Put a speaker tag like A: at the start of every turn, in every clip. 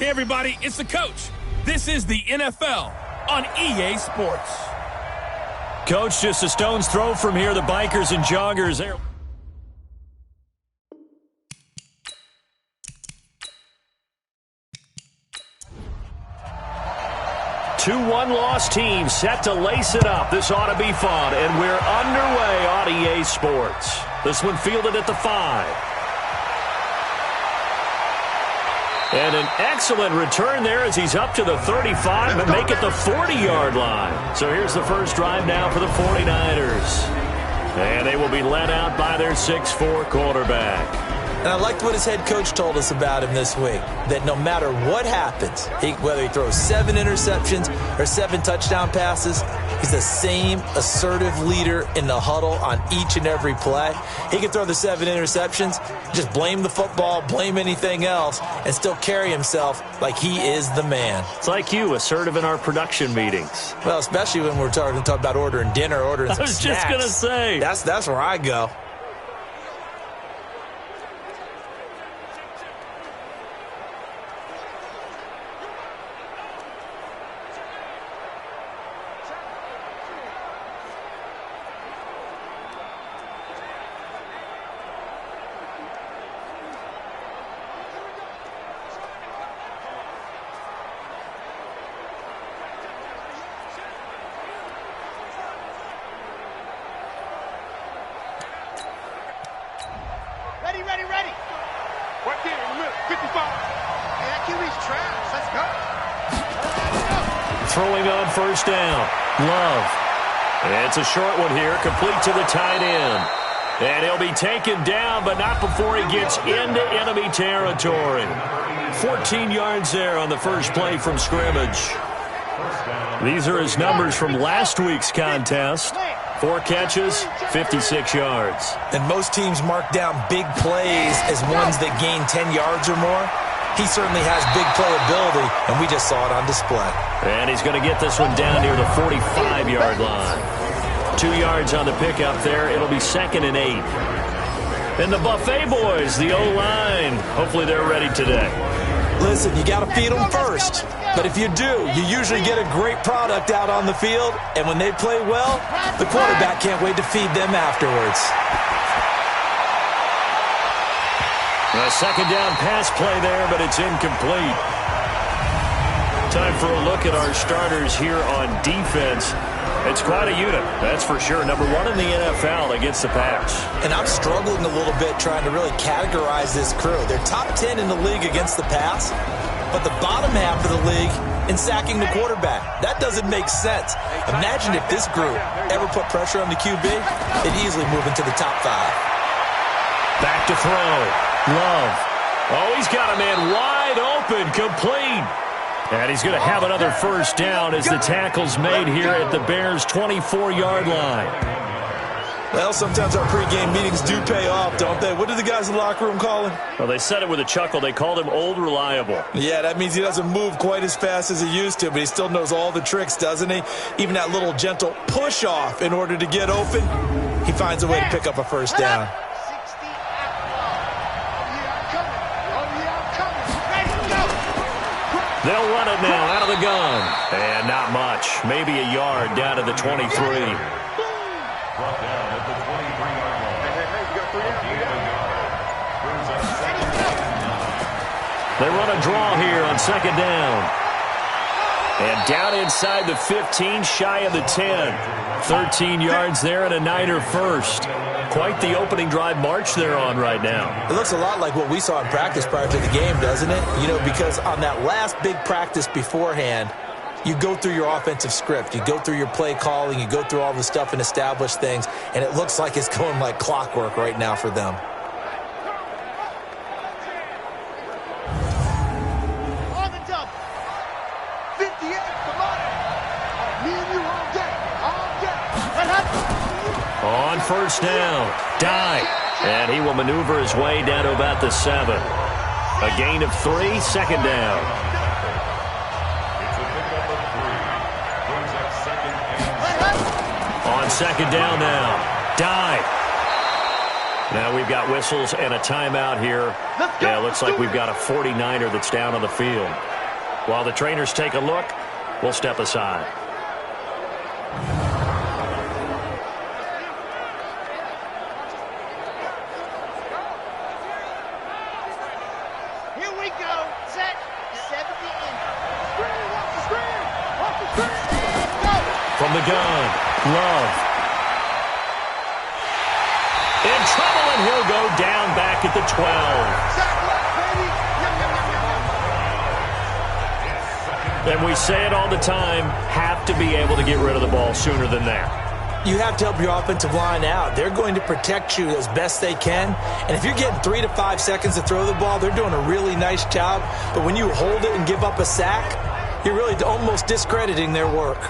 A: Hey, everybody, it's the coach. This is the NFL on EA Sports.
B: Coach, just a stone's throw from here. The bikers and joggers there. 2-1 loss team set to lace it up. This ought to be fun, and we're underway on EA Sports. This one fielded at the 5. And an excellent return there as he's up to the 35, but make it the 40-yard line. So here's the first drive now for the 49ers. And they will be led out by their 6'4 quarterback.
C: And I liked what his head coach told us about him this week, that no matter what happens, whether he throws 7 interceptions or 7 touchdown passes, he's the same assertive leader in the huddle on each and every play. He can throw the 7 interceptions, just blame the football, blame anything else, and still carry himself like he is the man.
B: It's like you, assertive in our production meetings.
C: Well, especially when we're talking about ordering dinner, ordering some snacks.
B: I was just going to say.
C: That's where I go.
D: Ready. Right there in the middle, 55. Hey, that QB's trash. Let's go.
B: Throwing on first down. Love. And it's a short one here, complete to the tight end. And he'll be taken down, but not before he gets into enemy territory. 14 yards there on the first play from scrimmage. These are his numbers from last week's contest. 4 catches, 56 yards.
C: And most teams mark down big plays as ones that gain 10 yards or more. He certainly has big playability, and we just saw it on display.
B: And he's going to get this one down near the 45-yard line. 2 yards on the pickup there. It'll be 2nd and 8. And the Buffet boys, the O-line, hopefully they're ready today.
C: Listen, you got to feed them first. But if you do, you usually get a great product out on the field. And when they play well, the quarterback can't wait to feed them afterwards.
B: A second down pass play there, but it's incomplete. Time for a look at our starters here on defense. It's quite a unit, that's for sure. Number 1 in the NFL against the pass.
C: And I'm struggling a little bit trying to really categorize this crew. They're top 10 in the league against the pass, but the bottom half of the league in sacking the quarterback. That doesn't make sense. Imagine if this group ever put pressure on the QB, they'd easily move into the top 5.
B: Back to throw. Love. Oh, he's got a man wide open, complete. And he's going to have another first down as the tackle's made here at the Bears' 24-yard line.
C: Well, sometimes our pregame meetings do pay off, don't they? What do the guys in the locker room call him?
B: Well, they said it with a chuckle. They called him Old Reliable.
C: Yeah, that means he doesn't move quite as fast as he used to, but he still knows all the tricks, doesn't he? Even that little gentle push-off in order to get open, he finds a way to pick up a first down.
B: They'll run it now out of the gun. And not much. Maybe a yard down to the 23. They run a draw here on second down. And down inside the 15, shy of the 10. 13 yards there and a Niner first. Quite the opening drive march they're on right now.
C: It looks a lot like what we saw in practice prior to the game, doesn't it? You know, because on that last big practice beforehand, you go through your offensive script. You go through your play calling. You go through all the stuff and establish things. And it looks like it's going like clockwork right now for them.
D: On the double. 58, come on. Me and you all day.
B: On first down, dive, and he will maneuver his way down to about the 7. A gain of 3, second down. On second down now, dive. Now we've got whistles and a timeout here. Yeah, looks like we've got a 49er that's down on the field. While the trainers take a look, we'll step aside.
D: Here we go. Set. 70 in. Screen. Off the screen. Off the screen. Go.
B: From the gun, Love. In trouble, and he'll go down back at the 12. And we say it all the time, have to be able to get rid of the ball sooner than that.
C: You have to help your offensive line out. They're going to protect you as best they can. And if you're getting 3 to 5 seconds to throw the ball, they're doing a really nice job. But when you hold it and give up a sack, you're really almost discrediting their work.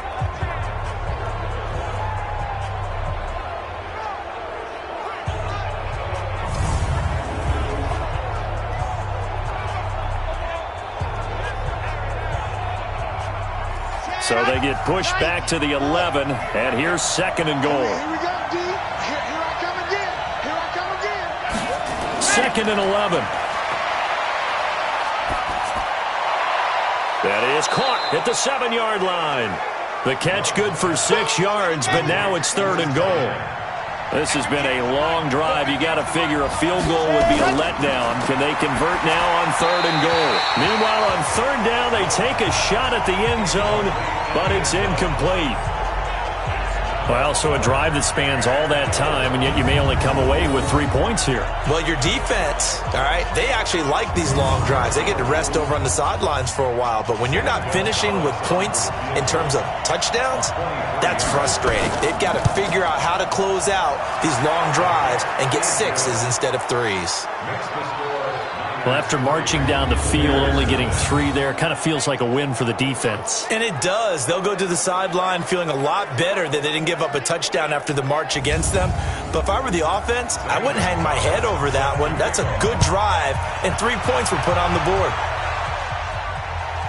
B: So they get pushed back to the 11, and here's 2nd and goal.
D: Here we go, D. Here I come again. Here I come again.
B: 2nd and 11. That is caught at the 7-yard line. The catch good for 6 yards, but now it's 3rd and goal. This has been a long drive. You got to figure a field goal would be a letdown. Can they convert now on 3rd and goal? Meanwhile, on 3rd down, they take a shot at the end zone, but it's incomplete. Well, so a drive that spans all that time, and yet you may only come away with 3 points here.
C: Well, your defense, all right, they actually like these long drives. They get to rest over on the sidelines for a while. But when you're not finishing with points in terms of touchdowns, that's frustrating. They've got to figure out how to close out these long drives and get 6s instead of 3s.
B: Well, after marching down the field, only getting 3 there, kind of feels like a win for the defense.
C: And it does. They'll go to the sideline feeling a lot better that they didn't give up a touchdown after the march against them. But if I were the offense, I wouldn't hang my head over that one. That's a good drive, and 3 points were put on the board.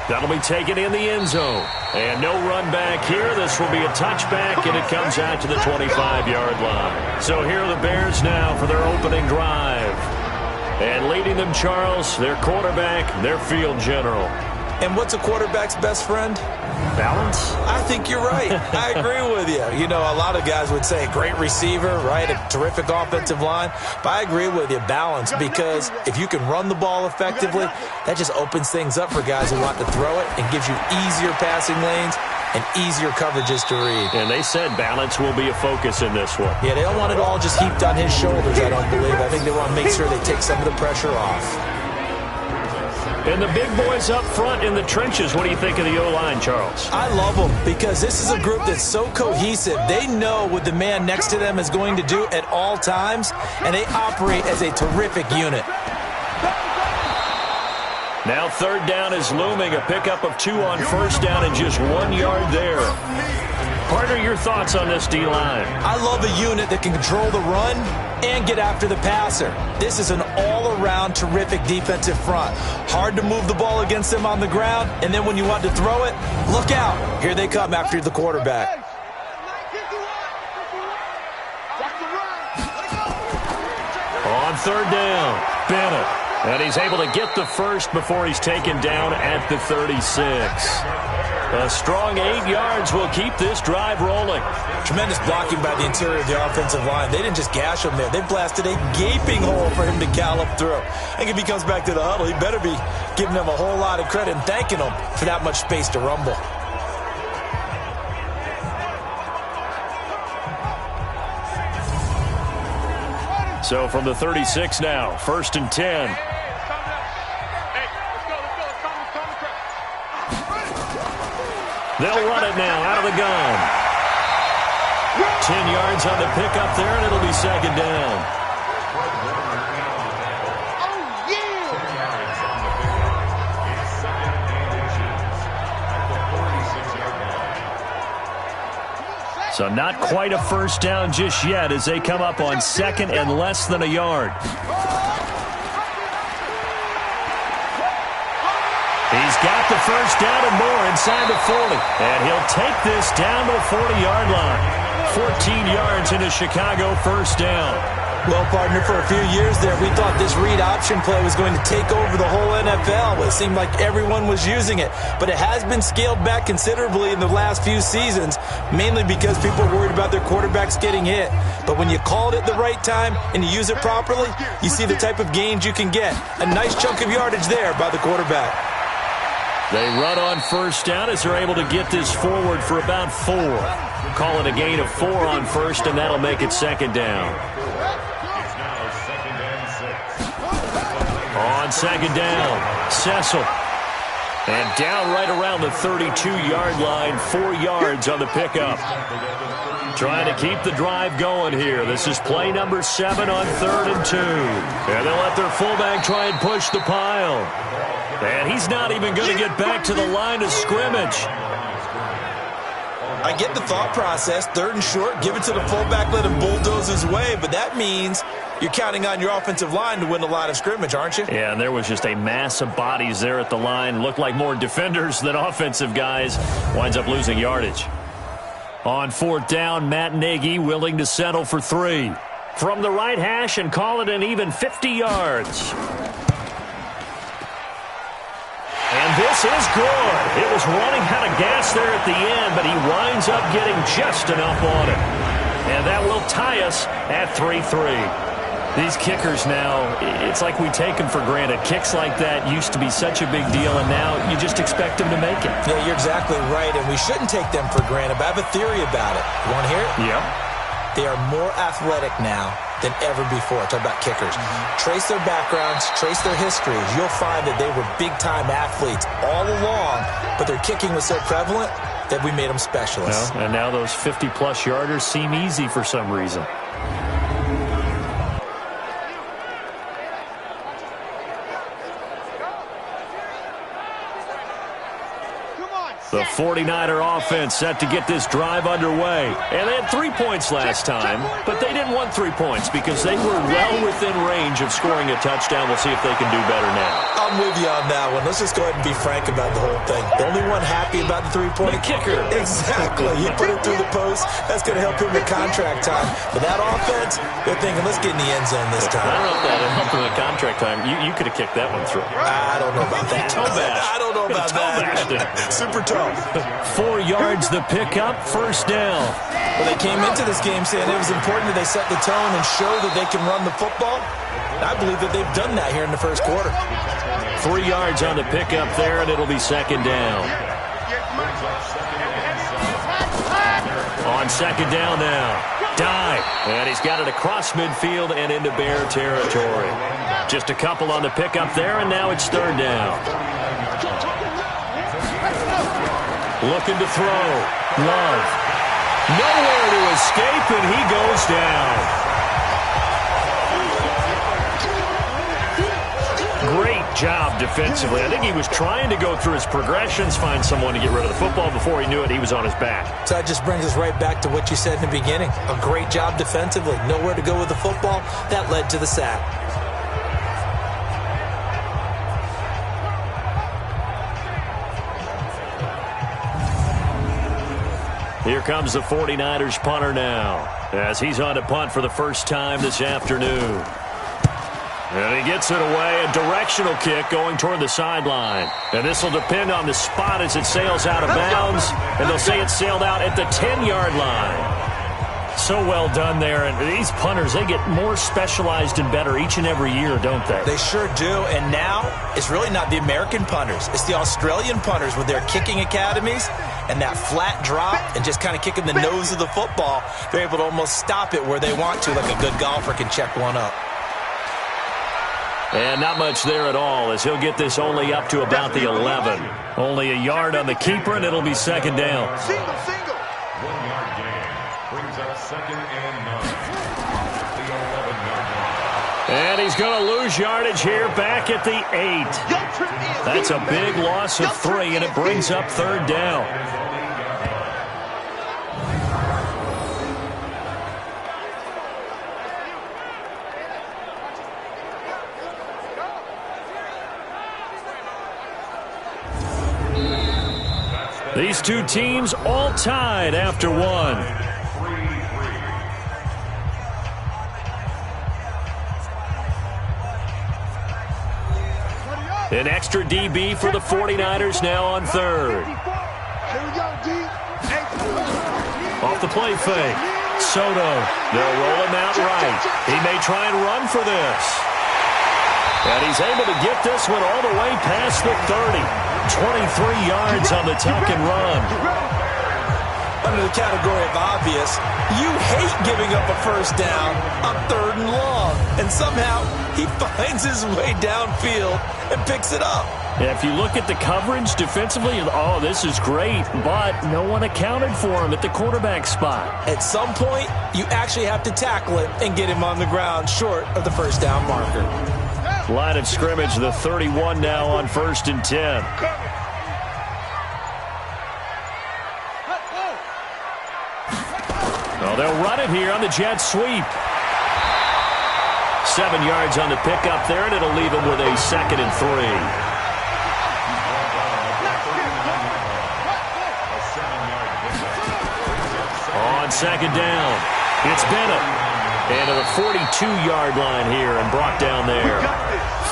B: That'll be taken in the end zone. And no run back here. This will be a touchback, and it comes out to the 25-yard line. So here are the Bears now for their opening drive. And leading them, Charles, their quarterback, their field general.
C: And what's a quarterback's best friend?
B: Balance?
C: I think you're right. I agree with you. You know, a lot of guys would say great receiver, right? A terrific offensive line. But I agree with you, balance, because if you can run the ball effectively, that just opens things up for guys who want to throw it and gives you easier passing lanes and easier coverages to read.
B: And they said balance will be a focus in this one.
C: Yeah, they don't want it all just heaped on his shoulders, I don't believe. I think they want to make sure they take some of the pressure off.
B: And the big boys up front in the trenches, what do you think of the O-line, Charles?
C: I love them because this is a group that's so cohesive. They know what the man next to them is going to do at all times, and they operate as a terrific unit.
B: Now 3rd down is looming. A pickup of 2 on 1st down and just 1 yard there. Partner, your thoughts on this D-line?
C: I love a unit that can control the run and get after the passer. This is an all-around terrific defensive front. Hard to move the ball against them on the ground, and then when you want to throw it, look out. Here they come after the quarterback.
B: On 3rd down, Bennett. And he's able to get the first before he's taken down at the 36. A strong 8 yards will keep this drive rolling.
C: Tremendous blocking by the interior of the offensive line. They didn't just gash him there. They blasted a gaping hole for him to gallop through. I think if he comes back to the huddle, he better be giving them a whole lot of credit and thanking them for that much space to rumble.
B: So from the 36 now, 1st and 10. They'll run it now out of the gun. 10 yards on the pickup there, and it'll be 2nd down. So not quite a 1st down just yet as they come up on 2nd and less than a yard. He's got the 1st down and more inside the 40. And he'll take this down to the 40-yard line. 14 yards into Chicago 1st down.
C: Well, partner, for a few years there, we thought this read option play was going to take over the whole NFL. It seemed like everyone was using it, but it has been scaled back considerably in the last few seasons, mainly because people are worried about their quarterbacks getting hit. But when you call it at the right time and you use it properly, you see the type of gains you can get. A nice chunk of yardage there by the quarterback.
B: They run on first down as they're able to get this forward for about 4. Call it a gain of 4 on first, and that'll make it second down. On second down, Cecil. And down right around the 32-yard line, 4 yards on the pickup. Trying to keep the drive going here. This is play number 7 on 3rd and 2. And they'll let their fullback try and push the pile. And he's not even going to get back to the line of scrimmage.
C: I get the thought process, 3rd and short, give it to the fullback, let him bulldoze his way, but that means you're counting on your offensive line to win the line of scrimmage, aren't you?
B: Yeah, and there was just a mass of bodies there at the line. Looked like more defenders than offensive guys. Winds up losing yardage. On 4th down, Matt Nagy willing to settle for 3. From the right hash and call it an even 50 yards. And this is good. It was running out of gas there at the end, but he winds up getting just enough on it. And that will tie us at 3-3. These kickers now, it's like we take them for granted. Kicks like that used to be such a big deal, and now you just expect them to make it.
C: Yeah, you're exactly right, and we shouldn't take them for granted, but I have a theory about it. You want to hear it?
B: Yep.
C: They are more athletic now than ever before. Talk about kickers. Trace their backgrounds, trace their histories. You'll find that they were big-time athletes all along, but their kicking was so prevalent that we made them specialists.
B: Well, and now those 50-plus yarders seem easy for some reason. The 49er offense set to get this drive underway. And they had 3 points last time, but they didn't want 3 points because they were well within range of scoring a touchdown. We'll see if they can do better now.
C: I'm with you on that one. Let's just go ahead and be frank about the whole thing. The only one happy about the 3-point
B: kicker.
C: Exactly. He put it through the post. That's going to help him in contract time. But that offense, they're thinking, let's get in the end zone this time.
B: I don't know if that helped him in contract time. You could have kicked that one through.
C: I don't know about that. I don't know about that. Super tough.
B: 4 yards the pickup, first down.
C: Well, they came into this game saying it was important that they set the tone and show that they can run the football. And I believe that they've done that here in the first quarter.
B: 3 yards on the pickup there, and it'll be second down. On second down now. Dive. And he's got it across midfield and into Bear territory. Just a couple on the pickup there, and now it's third down. Looking to throw. Love. Nowhere to escape, and he goes down. Great job defensively. I think he was trying to go through his progressions, find someone to get rid of the football. Before he knew it, he was on his back.
C: So that just brings us right back to what you said in the beginning. A great job defensively. Nowhere to go with the football. That led to the sack.
B: Here comes the 49ers punter now, as he's on to punt for the first time this afternoon. And he gets it away, a directional kick going toward the sideline. And this will depend on the spot as it sails out of bounds, and they'll say it sailed out at the 10-yard line. So well done there, and these punters, they get more specialized and better each and every year, don't they?
C: They sure do, and now it's really not the American punters. It's the Australian punters with their kicking academies and that flat drop and just kind of kicking the nose of the football. They're able to almost stop it where they want to, like a good golfer can check one up.
B: And not much there at all, as he'll get this only up to about the 11. Only a yard on the keeper, and it'll be second down.
D: Single. 1 yard gain brings up second and 9. The 11-yard line.
B: And he's going to lose yardage here back at the 8. That's a big loss of 3, and it brings up third down. These two teams all tied after one. An extra DB for the 49ers now on third. Off the play fake. Soto. They'll roll him out right. He may try and run for this. And he's able to get this one all the way past the 30. 23 yards on the tuck and run.
C: Under the category of obvious, you hate giving up a first down on 3rd and long. And somehow he finds his way downfield and picks it up.
B: Yeah, if you look at the coverage defensively, oh, this is great, but no one accounted for him at the quarterback spot.
C: At some point, you actually have to tackle it and get him on the ground short of the first down marker.
B: Line of scrimmage, the 31 now on 1st and 10. Well, they'll run it here on the jet sweep. 7 yards on the pickup there, and it'll leave him with a 2nd and 3. On 2nd down, it's Bennett. And to the 42-yard line here and brought down there.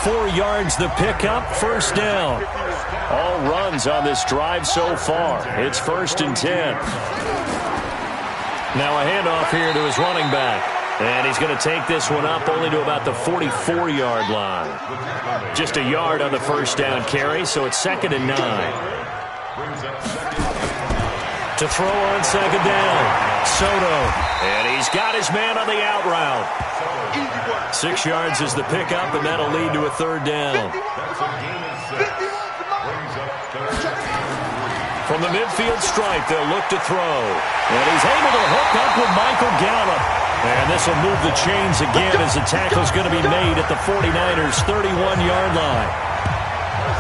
B: 4 yards the pickup, 1st down. All runs on this drive so far. It's 1st and 10. Now a handoff here to his running back. And he's going to take this one up only to about the 44-yard line. Just a yard on the 1st down carry, so it's 2nd and 9. To throw on 2nd down, Soto. And he's got his man on the out route. 6 yards is the pickup, and that'll lead to a 3rd down. From the midfield stripe, they'll look to throw. And he's able to hook up with Michael Gallup. And this will move the chains again as the tackle's going to be made at the 49ers' 31-yard line.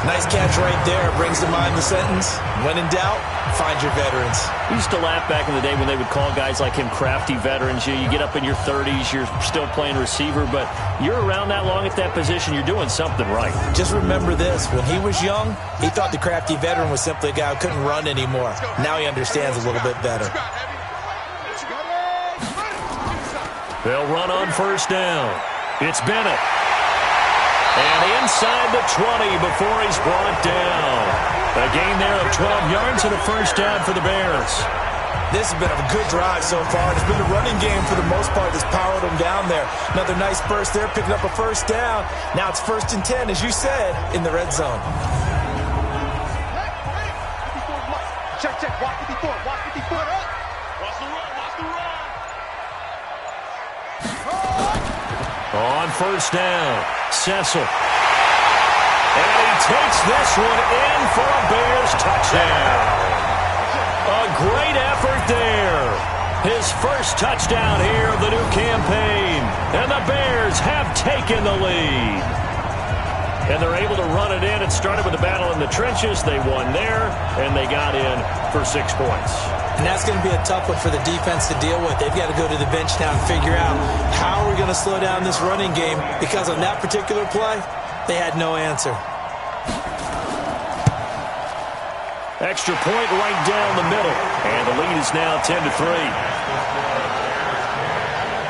C: Nice catch right there. Brings to mind the sentence, when in doubt, find your veterans.
B: We used to laugh back in the day when they would call guys like him crafty veterans. You get up in your 30s, you're still playing receiver, but you're around that long at that position, you're doing something right.
C: Just remember this. When he was young, he thought the crafty veteran was simply a guy who couldn't run anymore. Now he understands a little bit better.
B: They'll run on 1st down. It's Bennett. And inside the 20 before he's brought down. A gain there of 12 yards and a 1st down for the Bears.
C: This has been a good drive so far. It's been a running game for the most part that's powered them down there. Another nice burst there, picking up a 1st down. Now it's 1st and 10, as you said, in the red zone.
E: Check, watch 54, watch 54. Watch the run.
B: On 1st down, Cecil. And he takes this one in for a Bears touchdown. A great effort there. His 1st touchdown here of the new campaign. And the Bears have taken the lead. And they're able to run it in. It started with a battle in the trenches. They won there, and they got in for 6 points.
C: And that's going to be a tough one for the defense to deal with. They've got to go to the bench now and figure out how are we going to slow down this running game, because on that particular play, they had no answer.
B: Extra point right down the middle, and the lead is now 10-3.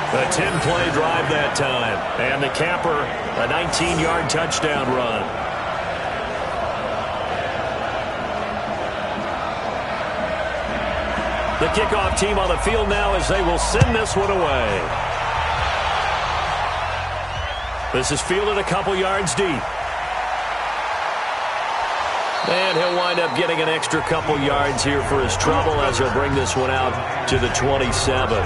B: A 10-play drive that time, and the capper, a 19-yard touchdown run. The kickoff team on the field now as they will send this one away. This is fielded a couple yards deep. And he'll wind up getting an extra couple yards here for his trouble as he'll bring this one out to the 27.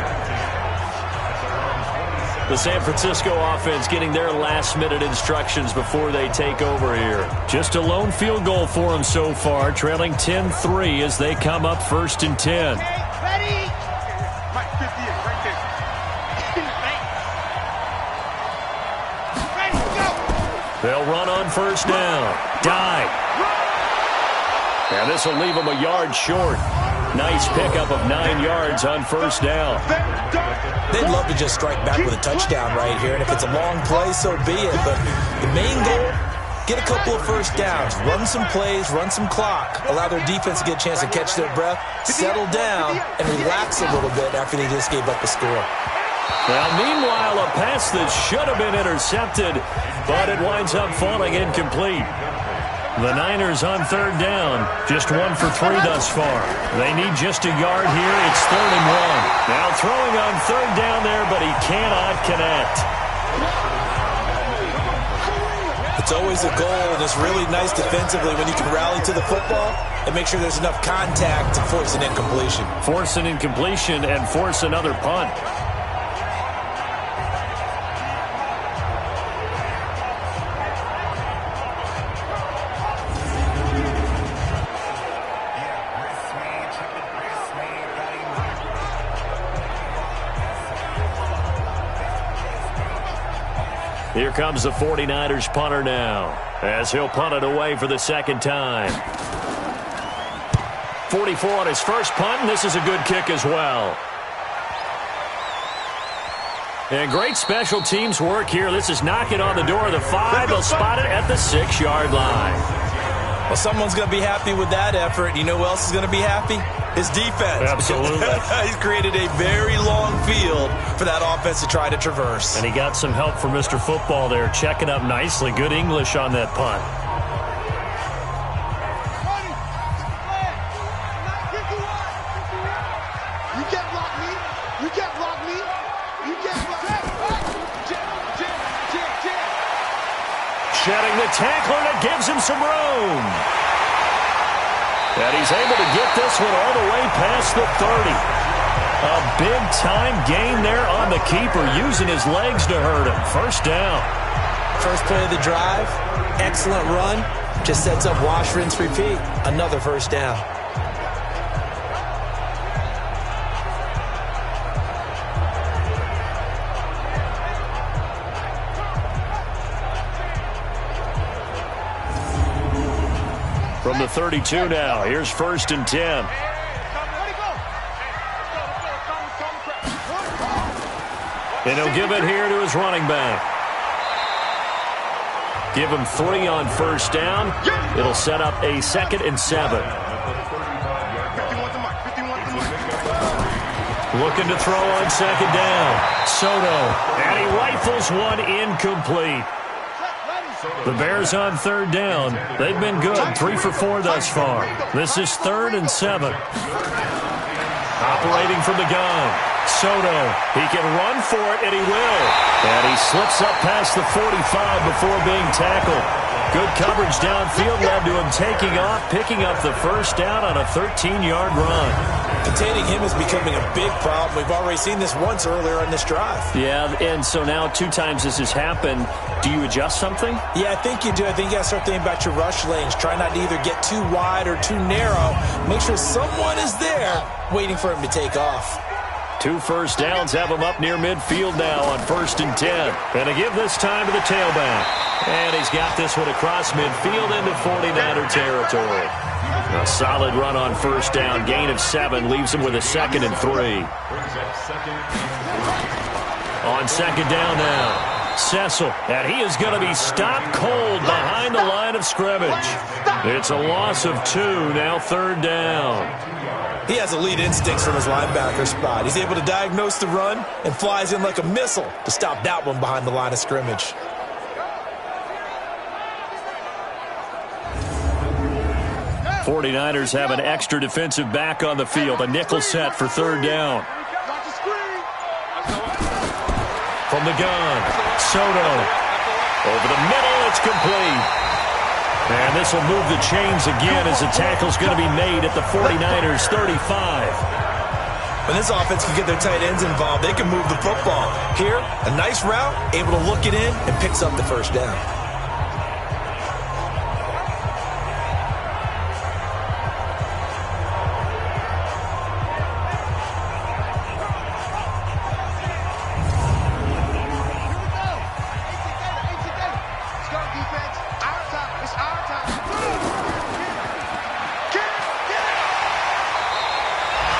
B: The San Francisco offense getting their last-minute instructions before they take over here. Just a lone field goal for them so far, trailing 10-3 as they come up 1st and 10.
E: Ready? Mike, 50 right there. Ready, go!
B: They'll run on 1st down. Dive. And this will leave them a yard short. Nice pickup of 9 yards on 1st down.
C: They'd love to just strike back with a touchdown right here, and if it's a long play, so be it. But the main goal, get a couple of 1st downs, run some plays, run some clock, allow their defense to get a chance to catch their breath, settle down, and relax a little bit after they just gave up a score.
B: Well, meanwhile, a pass that should have been intercepted, but it winds up falling incomplete. The Niners on third down. Just 1 for 3 thus far. They need just a yard here. It's 3rd and 1. Now throwing on third down there, but he cannot connect.
C: It's always a goal, and it's really nice defensively when you can rally to the football and make sure there's enough contact to force an incompletion.
B: Force an incompletion and force another punt. Here comes the 49ers punter now, as he'll punt it away for the second time. 44 on his first punt, and this is a good kick as well. And great special teams work here. This is knocking on the door of the 5. They'll spot it at the 6-yard line.
C: Well, someone's going to be happy with that effort. You know who else is going to be happy? His defense.
B: Absolutely.
C: He's created a very long field for that offense to try to traverse.
B: And he got some help from Mr. Football there, checking up nicely. Good English on that punt.
E: You can't block me. You can't block me. You can't block me.
B: Shedding the tackler that gives him some room. And he's able to get this one all the way past the 30. A big-time gain there on the keeper, using his legs to hurt him. First down.
C: First play of the drive, excellent run. Just sets up wash, rinse, repeat. Another first down.
B: From the 32 now, here's 1st and 10. And he'll give it here to his running back. Give him 3 on first down. It'll set up a 2nd and 7. Looking to throw on 2nd down. Soto. And he rifles one incomplete. The Bears on 3rd down. They've been good. 3 for 4 thus far. This is 3rd and 7. Operating from the gun. Soto. He can run for it, and he will. And he slips up past the 45 before being tackled. Good coverage downfield led to him taking off, picking up the first down on a 13-yard run.
C: Containing him is becoming a big problem. We've already seen this once earlier in this drive.
B: Yeah, and so now 2 times this has happened. Do you adjust something?
C: Yeah, I think you do. I think you got to start thinking about your rush lanes. Try not to either get too wide or too narrow. Make sure someone is there waiting for him to take off.
B: 2 first downs have him up near midfield now on 1st and 10. And to give this time to the tailback. And he's got this one across midfield into 49er territory. A solid run on first down. Gain of 7 leaves him with a 2nd and 3. On 2nd down now. Cecil, and he is going to be stopped cold behind the line of scrimmage. It's a loss of 2, now 3rd down.
C: He has elite instincts from his linebacker spot. He's able to diagnose the run and flies in like a missile to stop that one behind the line of scrimmage.
B: '49ers have an extra defensive back on the field, a nickel set for 3rd down. From the gun, Soto. Over the middle, it's complete. And this will move the chains again as the tackle's going to be made at the 49ers 35.
C: When this offense can get their tight ends involved, they can move the football. Here, a nice route, able to look it in, and picks up the first down.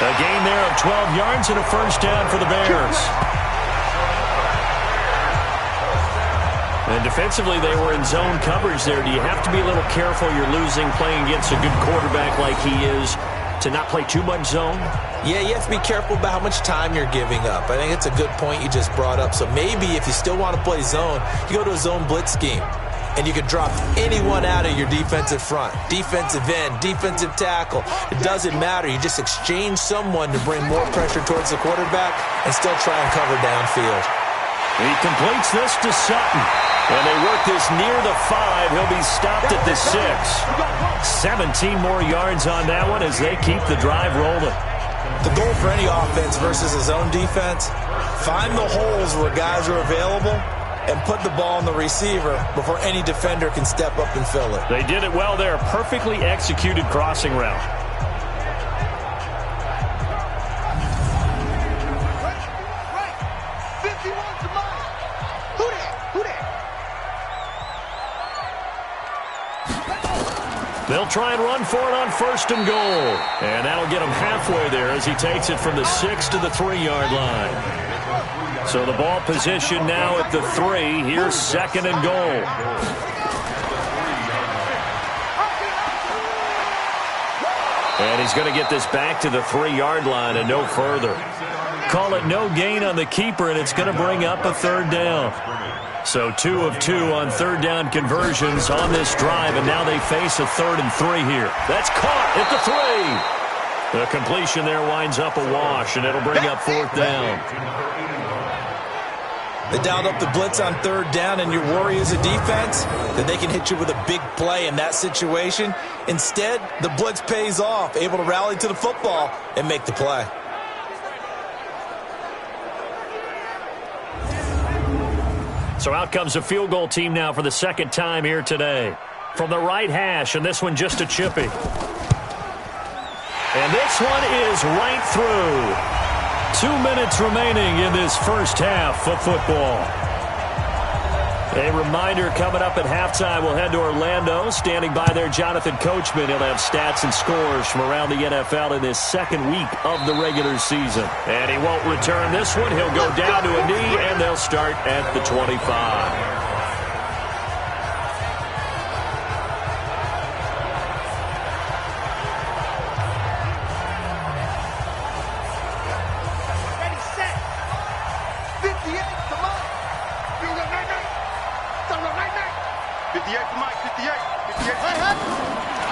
B: A gain there of 12 yards and a first down for the Bears. And defensively, they were in zone coverage there. Do you have to be a little careful? You're losing, playing against a good quarterback like he is, to not play too much zone?
C: Yeah, you have to be careful about how much time you're giving up. I think it's a good point you just brought up. So maybe if you still want to play zone, you go to a zone blitz scheme. and you can drop anyone out of your defensive front. Defensive end, defensive tackle. It doesn't matter. You just exchange someone to bring more pressure towards the quarterback and still try and cover downfield.
B: He completes this to Sutton. And they work this near the 5. He'll be stopped at the 6. 17 more yards on that one as they keep the drive rolling.
C: The goal for any offense versus his own defense, find the holes where guys are available and put the ball on the receiver before any defender can step up and fill it.
B: They did it well there. Perfectly executed crossing route. They'll try and run for it on 1st and goal. And that'll get him halfway there as he takes it from the 6 to the 3-yard line. So the ball position now at the 3. Here's 2nd and goal. And he's going to get this back to the 3-yard line and no further. Call it no gain on the keeper, and it's going to bring up a 3rd down. So 2 of 2 on 3rd down conversions on this drive, and now they face a 3rd and 3 here. That's caught at the 3. The completion there winds up a wash, and it'll bring up 4th down.
C: They dialed up the blitz on 3rd down, and your worry as a defense that they can hit you with a big play in that situation. Instead, the blitz pays off, able to rally to the football and make the play.
B: So out comes a field goal team now for the 2nd time here today. From the right hash, and this one just a chippy. And this one is right through. 2 minutes remaining in this first half of football. A reminder coming up at halftime, we'll head to Orlando. Standing by there, Jonathan Coachman. He'll have stats and scores from around the NFL in this 2nd week of the regular season. And he won't return this one. He'll go down to a knee, and they'll start at the 25.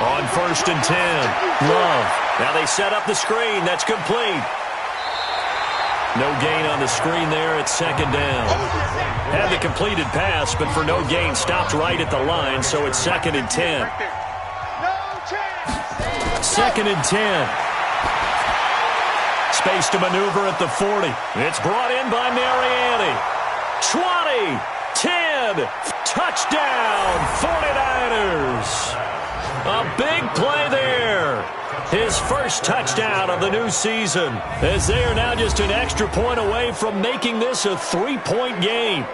B: On 1st and 10, Love. Now they set up the screen. That's complete. No gain on the screen there at 2nd down. Had the completed pass, but for no gain, stopped right at the line, so it's 2nd and 10. 2nd and 10. Space to maneuver at the 40. It's brought in by Mariani. 20, 10, touchdown, 49ers. A big play there. His first touchdown of the new season, as they are now just an extra point away from making this a 3-point game.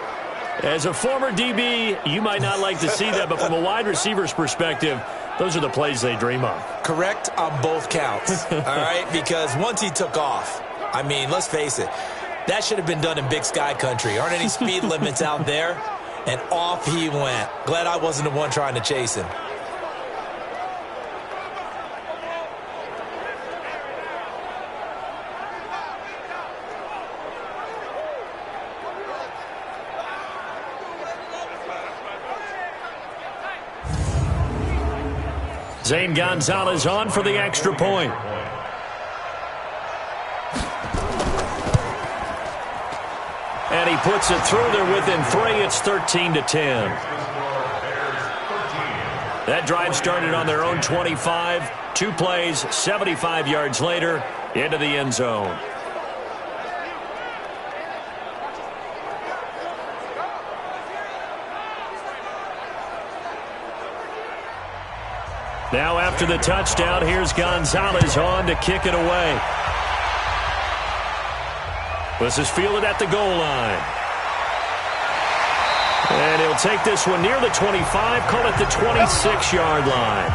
B: As a former DB, you might not like to see that, but from a wide receiver's perspective, those are the plays they dream of.
C: Correct on both counts, all right? Because once he took off, I mean, let's face it, that should have been done in Big Sky Country. Aren't any speed limits out there? And off he went. Glad I wasn't the one trying to chase him.
B: Zane Gonzalez on for the extra point. And he puts it through there within 3. It's 13-10. That drive started on their own 25. 2 plays, 75 yards later, into the end zone. Now after the touchdown, here's Gonzalez on to kick it away. This is fielded at the goal line. And he'll take this one near the 25, call it the 26-yard line.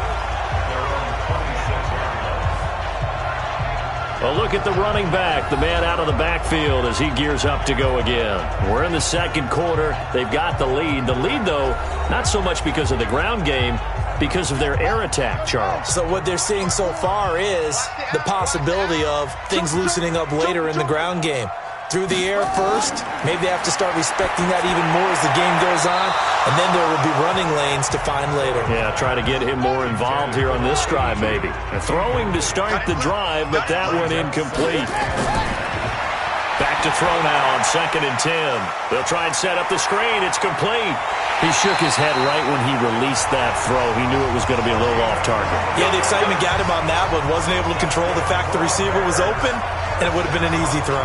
B: A look at the running back, the man out of the backfield as he gears up to go again. We're in the 2nd quarter. They've got the lead. The lead, though, not so much because of the ground game, because of their air attack, Charles.
C: So what they're seeing so far is the possibility of things loosening up later in the ground game. through the air first. Maybe they have to start respecting that even more as the game goes on, and then there will be running lanes to find later.
B: Yeah, try to get him more involved here on this drive maybe. Throwing to start the drive, but that one incomplete. Back to throw now on 2nd and 10. They'll try and set up the screen. It's complete. He shook his head right when he released that throw. He knew it was going to be a little off target.
C: Yeah, the excitement got him on that one. Wasn't able to control the fact the receiver was open, and it would have been an easy throw.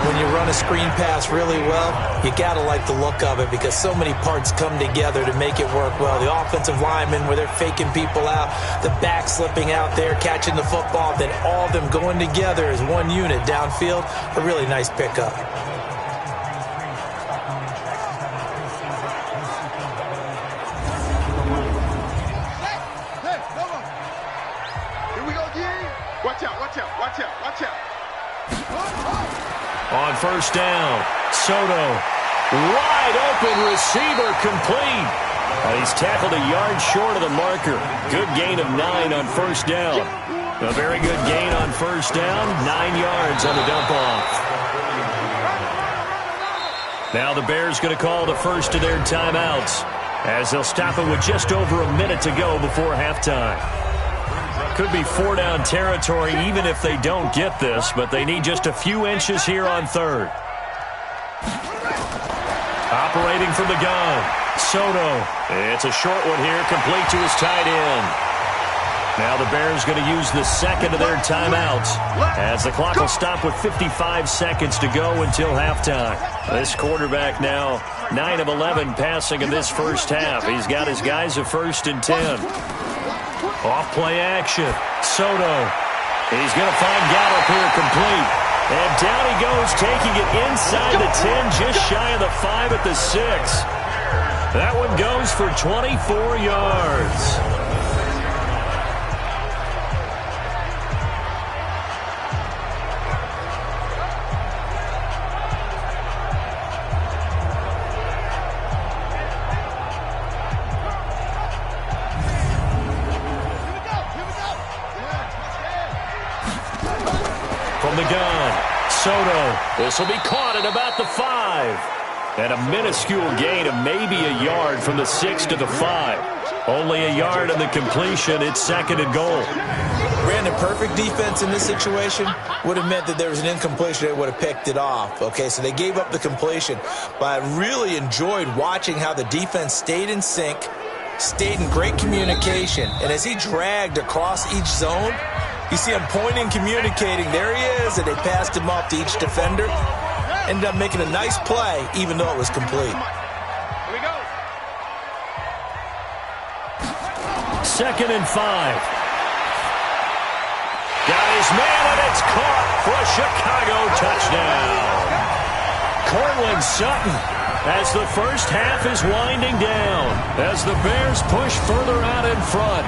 C: When you run a screen pass really well, you got to like the look of it because so many parts come together to make it work well. The offensive linemen, where they're faking people out, the back slipping out there, catching the football, then all of them going together as one unit downfield. A really nice pickup.
E: Here we go, D. Watch out, watch out, watch out, watch out.
B: On 1st down, Soto, wide open receiver, complete. He's tackled a yard short of the marker. Good gain of 9 on 1st down. A very good gain on 1st down, 9 yards on the dump-off. Now the Bears going to call the first of their timeouts as they'll stop it with just over a minute to go before halftime. Could be 4-down territory even if they don't get this, but they need just a few inches here on 3rd. Operating from the gun, Soto. It's a short one here, complete to his tight end. Now the Bears going to use the second of their timeouts as the clock will stop with 55 seconds to go until halftime. This quarterback now 9 of 11 passing in this first half. He's got his guys at 1st and 10. Off play action. Soto. He's going to find Gallup here complete. And down he goes, taking it inside the 10, just shy of the 5 at the 6. That one goes for 24 yards. From the gun, Soto. This will be caught at about the 5. And a minuscule gain of maybe a yard from the 6 to the 5. Only a yard on the completion. It's 2nd and goal.
C: Brandon, perfect defense in this situation would have meant that there was an incompletion. They would have picked it off. Okay, so they gave up the completion. But I really enjoyed watching how the defense stayed in sync, stayed in great communication. And as he dragged across each zone, you see him pointing, communicating. There he is, and they passed him off to each defender. Ended up making a nice play, even though it was complete.
E: Here we go.
B: 2nd and 5. Got his man, and it's caught for a Chicago touchdown. Cortland Sutton, as the first half is winding down, as the Bears push further out in front.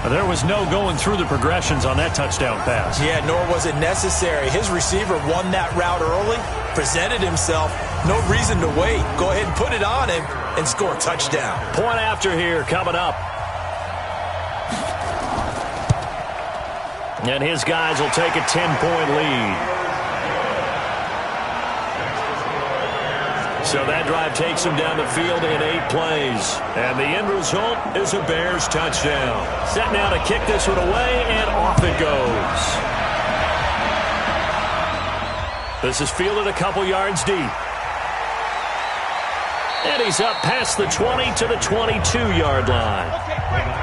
B: There was no going through the progressions on that touchdown pass.
C: Yeah, nor was it necessary. His receiver won that route early, presented himself. No reason to wait. Go ahead and put it on him and score a touchdown.
B: Point after here coming up. And his guys will take a 10-point lead. So that drive takes him down the field in 8 plays. And the end result is a Bears touchdown. Set now to kick this one away, and off it goes. This is fielded a couple yards deep. And he's up past the 20 to the 22-yard line.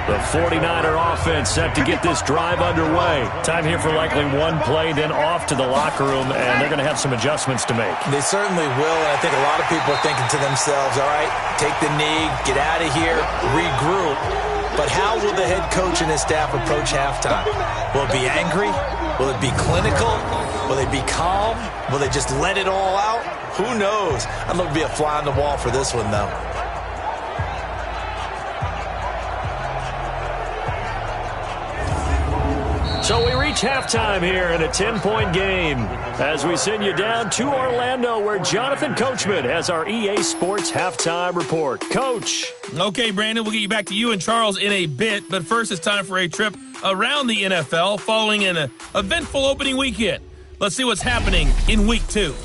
B: The 49er offense set to get this drive underway. Time here for likely one play, then off to the locker room, and they're going to have some adjustments to make.
C: They certainly will, and I think a lot of people are thinking to themselves, all right, take the knee, get out of here, regroup. But how will the head coach and his staff approach halftime? Will it be angry? Will it be clinical? Will they be calm? Will they just let it all out? Who knows? I'd love to be a fly on the wall for this one, though.
B: So we reach halftime here in a 10-point game as we send you down to Orlando, where Jonathan Coachman has our EA Sports halftime report. Coach.
A: Okay, Brandon, we'll get you back to you and Charles in a bit, but first it's time for a trip around the NFL following an eventful opening weekend. Let's see what's happening in Week 2.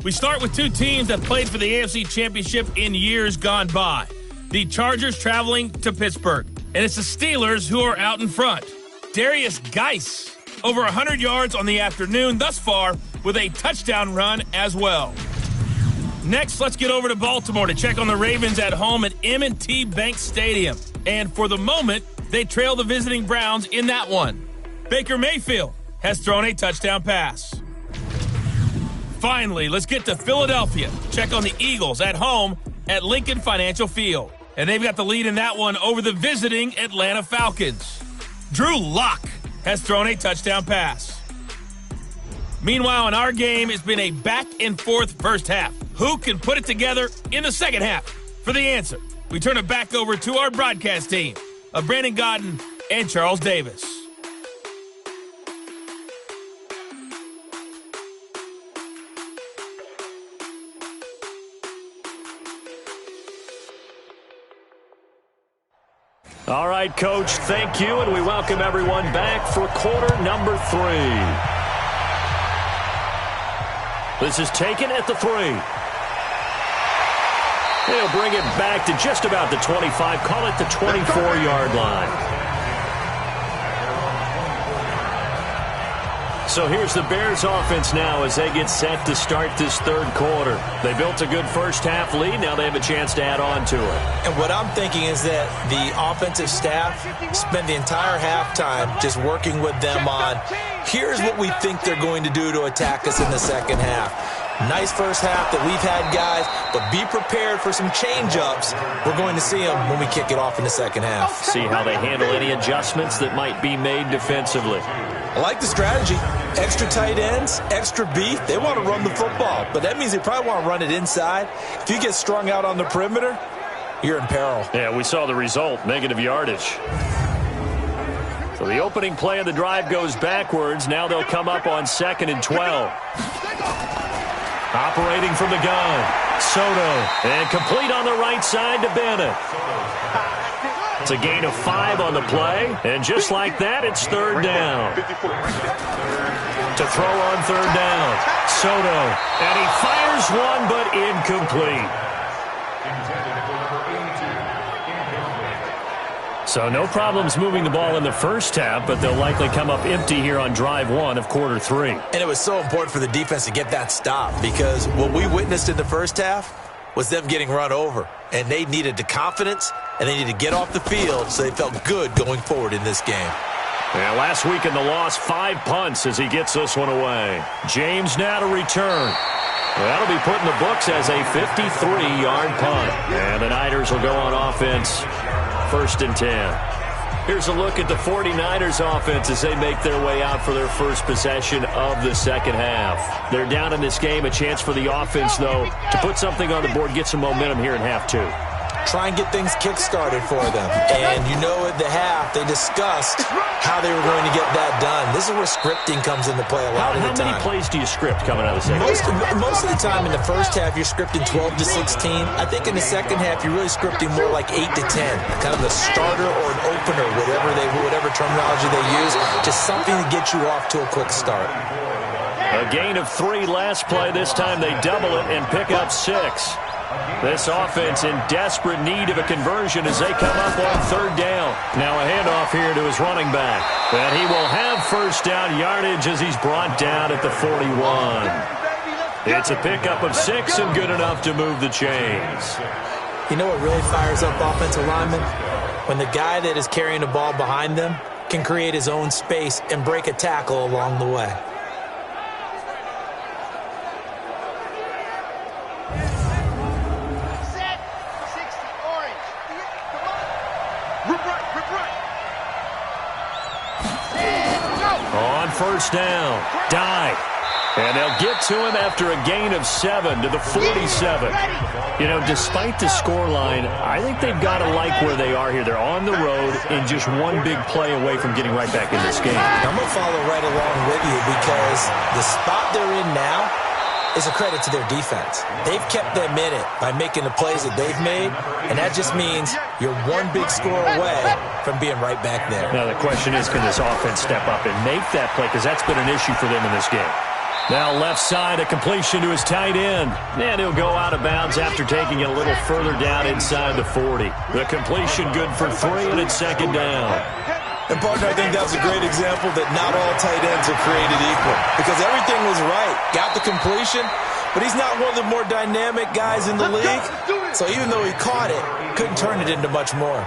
A: We start with two teams that played for the AFC Championship in years gone by. The Chargers traveling to Pittsburgh. And it's the Steelers who are out in front. Darius Geis, over 100 yards on the afternoon thus far with a touchdown run as well. Next, let's get over to Baltimore to check on the Ravens at home at M&T Bank Stadium. And for the moment, they trail the visiting Browns in that one. Baker Mayfield has thrown a touchdown pass. Finally, let's get to Philadelphia. Check on the Eagles at home at Lincoln Financial Field. And they've got the lead in that one over the visiting Atlanta Falcons. Drew Lock has thrown a touchdown pass. Meanwhile, in our game, it's been a back-and-forth first half. Who can put it together in the second half? For the answer, we turn it back over to our broadcast team of Brandon Godden and Charles Davis.
B: All right, Coach, thank you, and we welcome everyone back for quarter number 3. This is taken at the 3. They'll bring it back to just about the 25, call it the 24-yard line. So here's the Bears offense now as they get set to start this third quarter. They built a good first half lead. Now they have a chance to add on to it.
C: And what I'm thinking is that the offensive staff spend the entire halftime just working with them on, here's what we think they're going to do to attack us in the second half. Nice first half that we've had, guys, but be prepared for some change-ups. We're going to see them when we kick it off in the second half.
B: See how they handle any adjustments that might be made defensively.
C: I like the strategy. Extra tight ends, extra beef. They want to run the football, but that means they probably want to run it inside. If you get strung out on the perimeter, you're in peril.
B: Yeah, we saw the result, negative yardage. So the opening play of the drive goes backwards. Now they'll come up on 2nd and 12. Operating from the gun, Soto, and complete on the right side to Bennett. It's a gain of 5 on the play, and just like that, it's third down. To throw on third down, Soto, and he fires one, but incomplete. So no problems moving the ball in the first half, but they'll likely come up empty here on drive 1 of quarter 3.
C: And it was so important for the defense to get that stop because what we witnessed in the first half was them getting run over. And they needed the confidence, and they needed to get off the field so they felt good going forward in this game.
B: Yeah, last week in the loss, 5 punts as he gets this one away. James now to return. That'll be put in the books as a 53-yard punt. And the Niners will go on offense. 1st and 10. Here's a look at the 49ers offense as they make their way out for their first possession of the second half. They're down in this game. A chance for the offense, though, to put something on the board, get some momentum here in half 2.
C: Try and get things kick-started for them. And you know at the half, they discussed how they were going to get that done. This is where scripting comes into play a lot of the time.
B: How many plays do you script coming out of the second half?
C: Most of the time in the first half, you're scripting 12 to 16. I think in the second half, you're really scripting more like 8 to 10. Kind of the starter or an opener, whatever terminology they use. Just something to get you off to a quick start.
B: A gain of 3 last play. This time they double it and pick up 6. This offense in desperate need of a conversion as they come up on third down. Now a handoff here to his running back. And he will have first down yardage as he's brought down at the 41. It's a pickup of 6 and good enough to move the chains.
C: You know what really fires up offensive linemen? When the guy that is carrying the ball behind them can create his own space and break a tackle along the way.
B: On first down, dive. And they'll get to him after a gain of 7 to the 47. You know, despite the scoreline, I think they've got to like where they are here. They're on the road and just one big play away from getting right back in this game.
C: I'm going to follow right along with you because the spot they're in now is a credit to their defense. They've kept them in it by making the plays that they've made, and that just means you're one big score away from being right back there.
B: Now the question is, can this offense step up and make that play? Because that's been an issue for them in this game. Now left side, a completion to his tight end. And he'll go out of bounds after taking it a little further down inside the 40. The completion good for 3, and it's second down.
C: And, partner, I think that's a great example that not all tight ends are created equal. Because everything was right. Got the completion, but he's not one of the more dynamic guys in the league. So even though he caught it, couldn't turn it into much more.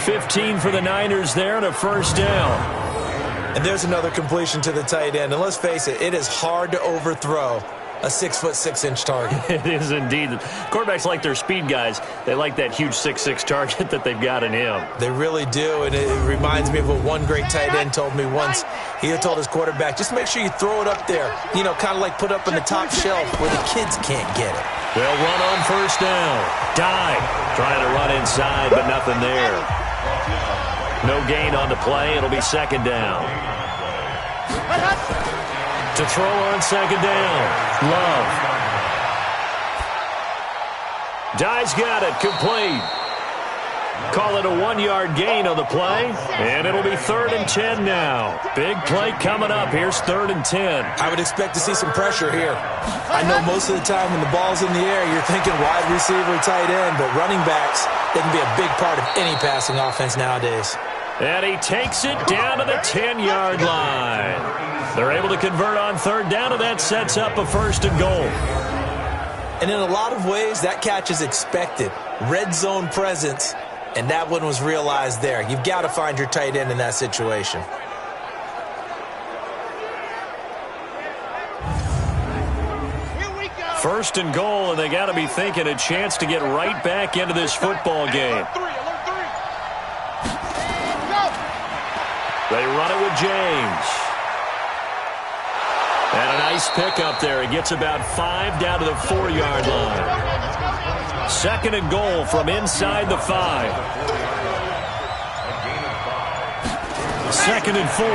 B: 15 for the Niners there and a first down.
C: And there's another completion to the tight end. And let's face it, it is hard to overthrow a 6'6" target.
B: It is indeed. Quarterbacks like their speed guys. They like that huge 6'6" target that they've got in him.
C: They really do, and it reminds me of what one great tight end told me once. He had told his quarterback, just make sure you throw it up there, you know, kind of like put up in the top shelf where the kids can't get it.
B: They'll run on first down. Dive, trying to run inside, but nothing there. No gain on the play. It'll be second down. To throw on second down, Love. Dye's got it, complete. Call it a 1-yard gain on the play, and it'll be 3rd and 10 now. Big play coming up. Here's 3rd and 10.
C: I would expect to see some pressure here. I know most of the time when the ball's in the air, you're thinking wide receiver, tight end, but running backs, they can be a big part of any passing offense nowadays.
B: And he takes it down to the 10-yard line. They're able to convert on 3rd down, and that sets up a 1st and goal.
C: And in a lot of ways, that catch is expected. Red zone presence, and that one was realized there. You've got to find your tight end in that situation.
B: First and goal, and they got to be thinking a chance to get right back into this football game. They run it with James. And a nice pickup there. He gets about 5 down to the 4-yard line. Second and goal from inside the 5. Second and 4.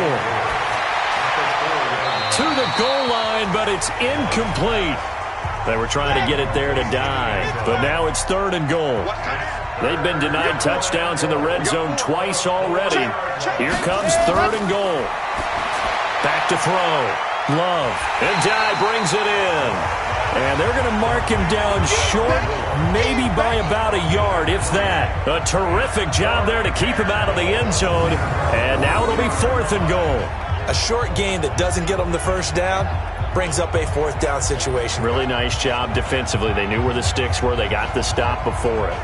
B: To the goal line, but it's incomplete. They were trying to get it there to die, but now it's 3rd and goal. They've been denied touchdowns in the red zone twice already. Here comes 3rd and goal. Back to throw. Love. And Dye brings it in. And they're going to mark him down short, maybe by about a yard, if that. A terrific job there to keep him out of the end zone. And now it'll be 4th and goal.
C: A short gain that doesn't get them the first down brings up a 4th down situation.
B: Really nice job defensively. They knew where the sticks were. They got the stop before it.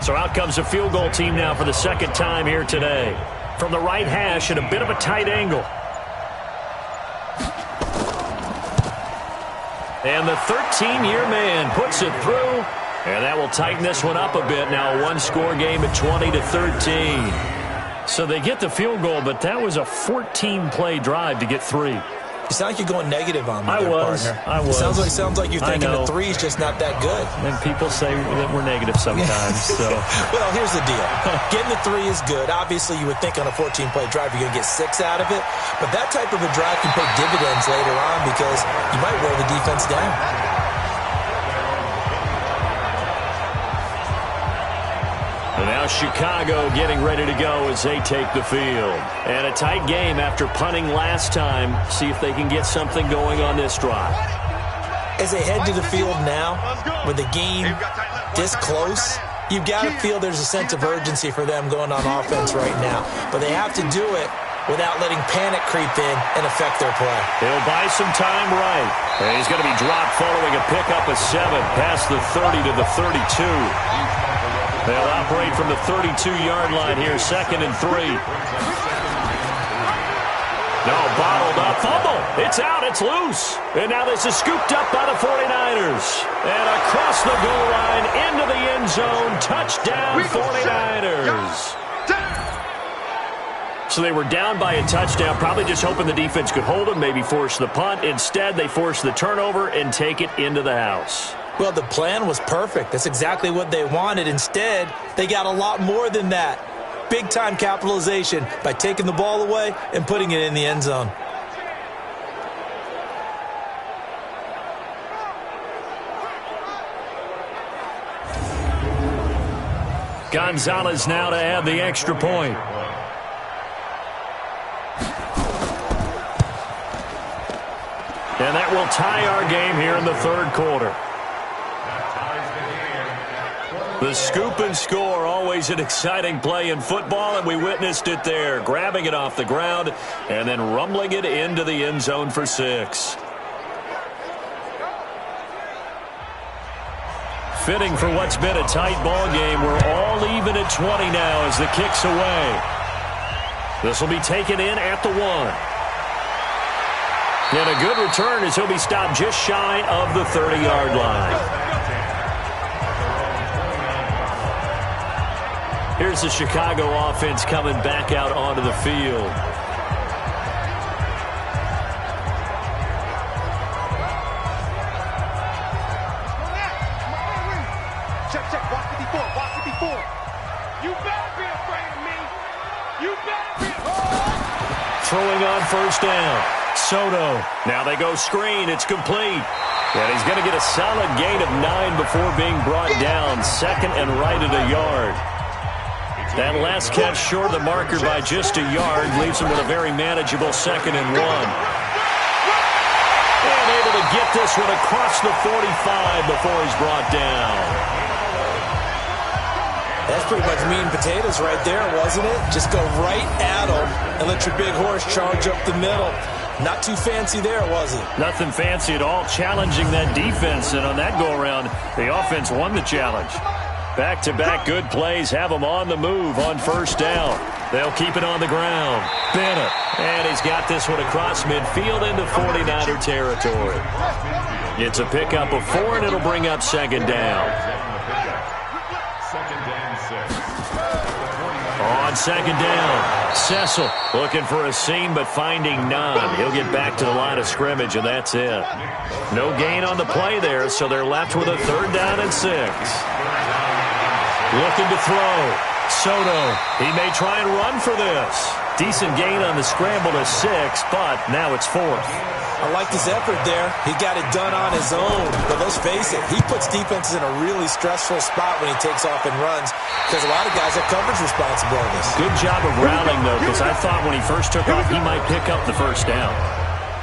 B: So out comes a field goal team now for the second time here today. From the right hash at a bit of a tight angle. And the 13-year man puts it through. And that will tighten this one up a bit. Now a one-score game at 20-13. So they get the field goal, but that was a 14-play drive to get 3.
C: You sound like you're going negative on me,
B: I was.
C: Sounds like you're thinking the 3 is just not that good.
B: And people say that we're negative sometimes. So.
C: Well, here's the deal. Getting the 3 is good. Obviously, you would think on a 14-play drive you're going to get 6 out of it. But that type of a drive can pay dividends later on because you might wear the defense down.
B: And now Chicago getting ready to go as they take the field. And a tight game after punting last time. See if they can get something going on this drive.
C: As they head to the field now, with the game this close, you've got to feel there's a sense of urgency for them going on offense right now. But they have to do it without letting panic creep in and affect their play.
B: He'll buy some time right. And he's going to be dropped following a pickup of 7 past the 30 to the 32. They'll operate from the 32-yard line here, 2nd and 3. No, bottled up. Fumble. It's out. It's loose. And now this is scooped up by the 49ers. And across the goal line into the end zone. Touchdown, 49ers. So they were down by a touchdown, probably just hoping the defense could hold them, maybe force the punt. Instead, they force the turnover and take it into the house.
C: Well, the plan was perfect. That's exactly what they wanted. Instead, they got a lot more than that. Big-time capitalization by taking the ball away and putting it in the end zone.
B: Gonzalez now to add the extra point. And that will tie our game here in the third quarter. The scoop and score, always an exciting play in football, and we witnessed it there, grabbing it off the ground and then rumbling it into the end zone for 6. Fitting for what's been a tight ball game. We're all even at 20 now as the kick's away. This will be taken in at the 1. And a good return as he'll be stopped just shy of the 30-yard line. Here's the Chicago offense coming back out onto the field.
E: Check, watch 54, watch 54. You better be afraid of me. You better be afraid.
B: Throwing on first down. Soto. Now they go screen. It's complete. And he's going to get a solid gain of 9 before being brought down. Second and right at a yard. That last catch short of the marker by just a yard leaves him with a very manageable 2nd and 1. And able to get this one across the 45 before he's brought down.
C: That's pretty much meat and potatoes right there, wasn't it? Just go right at him and let your big horse charge up the middle. Not too fancy there, was it?
B: Nothing fancy at all, challenging that defense. And on that go-around, the offense won the challenge. Back-to-back good plays have them on the move on first down. They'll keep it on the ground. Bennett. And he's got this one across midfield into 49er territory. It's a pickup of 4, and it'll bring up 2nd down. On 2nd down, Cecil looking for a seam but finding none. He'll get back to the line of scrimmage, and that's it. No gain on the play there, so they're left with a 3rd down and 6. Looking to throw. Soto. He may try and run for this. Decent gain on the scramble to 6, but now it's 4th.
C: I liked his effort there. He got it done on his own. But let's face it, he puts defenses in a really stressful spot when he takes off and runs because a lot of guys have coverage responsibilities.
B: Good job of rallying, though, because I thought when he first took off, he might pick up the 1st down.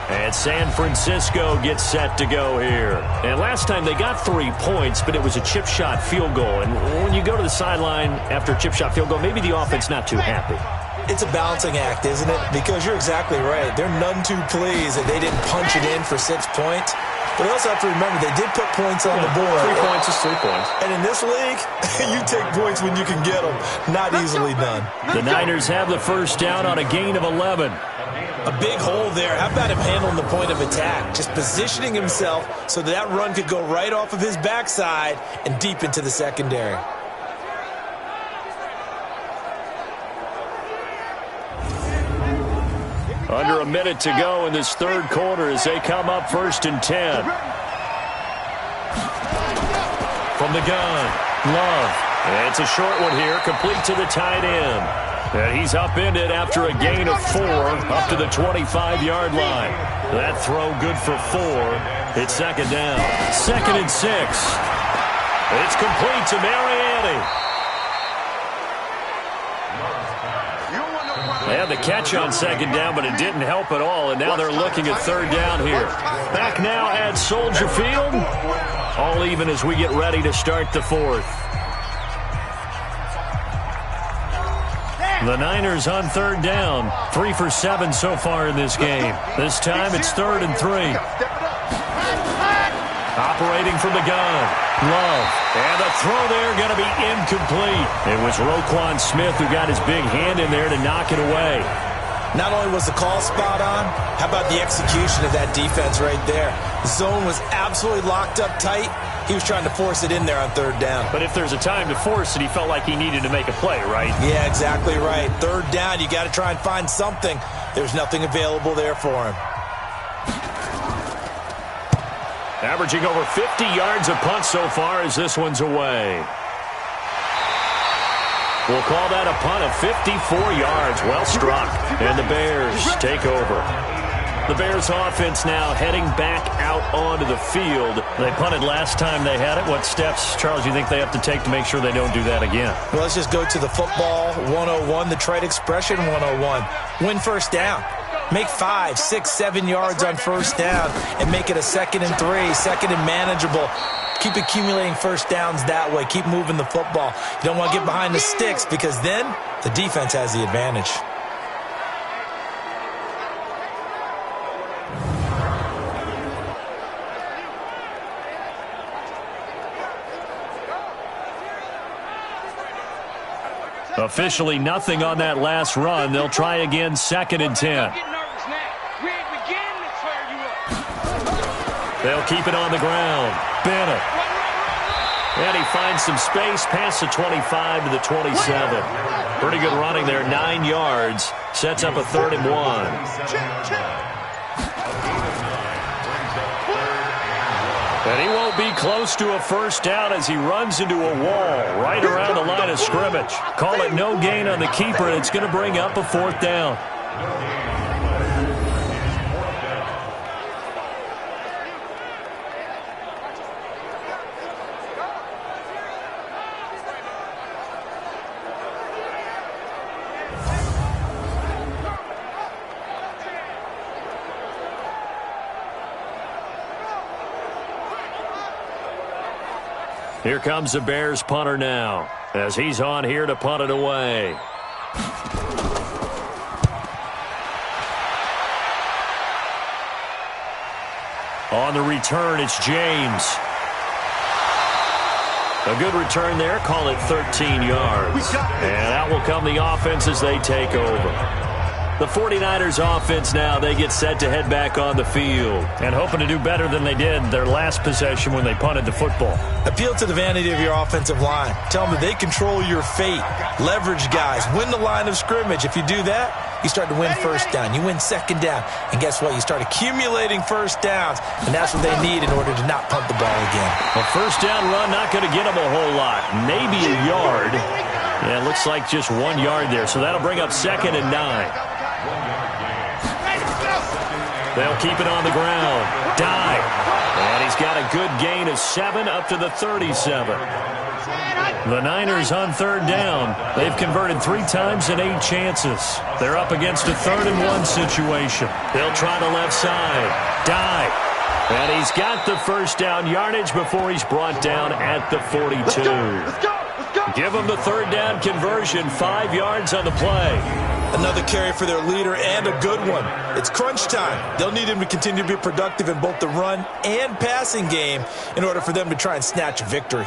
B: And San Francisco gets set to go here. And last time they got 3 points, but it was a chip shot field goal. And when you go to the sideline after a chip shot field goal, maybe the offense not too happy.
C: It's a balancing act, isn't it? Because you're exactly right. They're none too pleased that they didn't punch it in for 6 points. But you also have to remember they did put points on the board.
B: 3 points is 3 points.
C: And in this league, you take points when you can get them. Not easily done.
B: The Niners have the 1st down on a gain of 11.
C: A big hole there. How about him handling the point of attack? Just positioning himself so that run could go right off of his backside and deep into the secondary.
B: Under a minute to go in this 3rd quarter as they come up 1st and 10. From the gun, Love. And it's a short one here, complete to the tight end. And he's upended after a gain of 4 up to the 25-yard line. That throw good for 4. It's 2nd down. 2nd and 6. It's complete to Mariani. They had the catch on 2nd down, but it didn't help at all, and now they're looking at 3rd down here. Back now at Soldier Field. All even as we get ready to start the 4th. The Niners on 3rd down. 3 for 7 so far in this game. This time it's 3rd and 3. Operating from the gun. Love. And the throw there going to be incomplete. It was Roquan Smith who got his big hand in there to knock it away.
C: Not only was the call spot on, how about the execution of that defense right there? The zone was absolutely locked up tight. He was trying to force it in there on 3rd down.
B: But if there's a time to force it, he felt like he needed to make a play, right?
C: Yeah, exactly right. 3rd down, you got to try and find something. There's nothing available there for him.
B: Averaging over 50 yards a punt so far as this one's away. We'll call that a punt of 54 yards. Well struck. And the Bears take over. The Bears offense now heading back out onto the field. They punted last time they had it. What steps, Charles, do you think they have to take to make sure they don't do that again?
C: Well, let's just go to the football 101, the trade expression 101. Win first down. Make 5, 6, 7 yards on first down and make it a 2nd and 3, 2nd and manageable. Keep accumulating first downs that way. Keep moving the football. You don't want to get behind the sticks because then the defense has the advantage.
B: Officially nothing on that last run. They'll try again, 2nd and 10. They'll keep it on the ground. Bennett. And he finds some space past the 25 to the 27. Pretty good running there, 9 yards. Sets up a 3rd and 1. And he won't be close to a first down as he runs into a wall right around the line of scrimmage. Call it no gain on the keeper, and it's going to bring up a 4th down. Here comes the Bears punter now as he's on here to punt it away. On the return, it's James. A good return there. Call it 13 yards. And out will come the offense as they take over. The 49ers offense now, they get set to head back on the field. And hoping to do better than they did their last possession when they punted the football.
C: Appeal to the vanity of your offensive line. Tell them that they control your fate. Leverage guys. Win the line of scrimmage. If you do that, you start to win first down. You win second down. And guess what? You start accumulating first downs. And that's what they need in order to not punt the ball again.
B: A first down run not going to get them a whole lot. Maybe a yard. Yeah, it looks like just 1 yard there. So that'll bring up 2nd and 9. They'll keep it on the ground. Dive. And he's got a good gain of 7 up to the 37. The Niners on 3rd down. They've converted 3 times in 8 chances. They're up against a 3rd and 1 situation. They'll try the left side. Dive. And he's got the first down yardage before he's brought down at the 42. Give him the 3rd down conversion. 5 yards on the play.
C: Another carry for their leader and a good one. It's crunch time. They'll need him to continue to be productive in both the run and passing game in order for them to try and snatch a victory.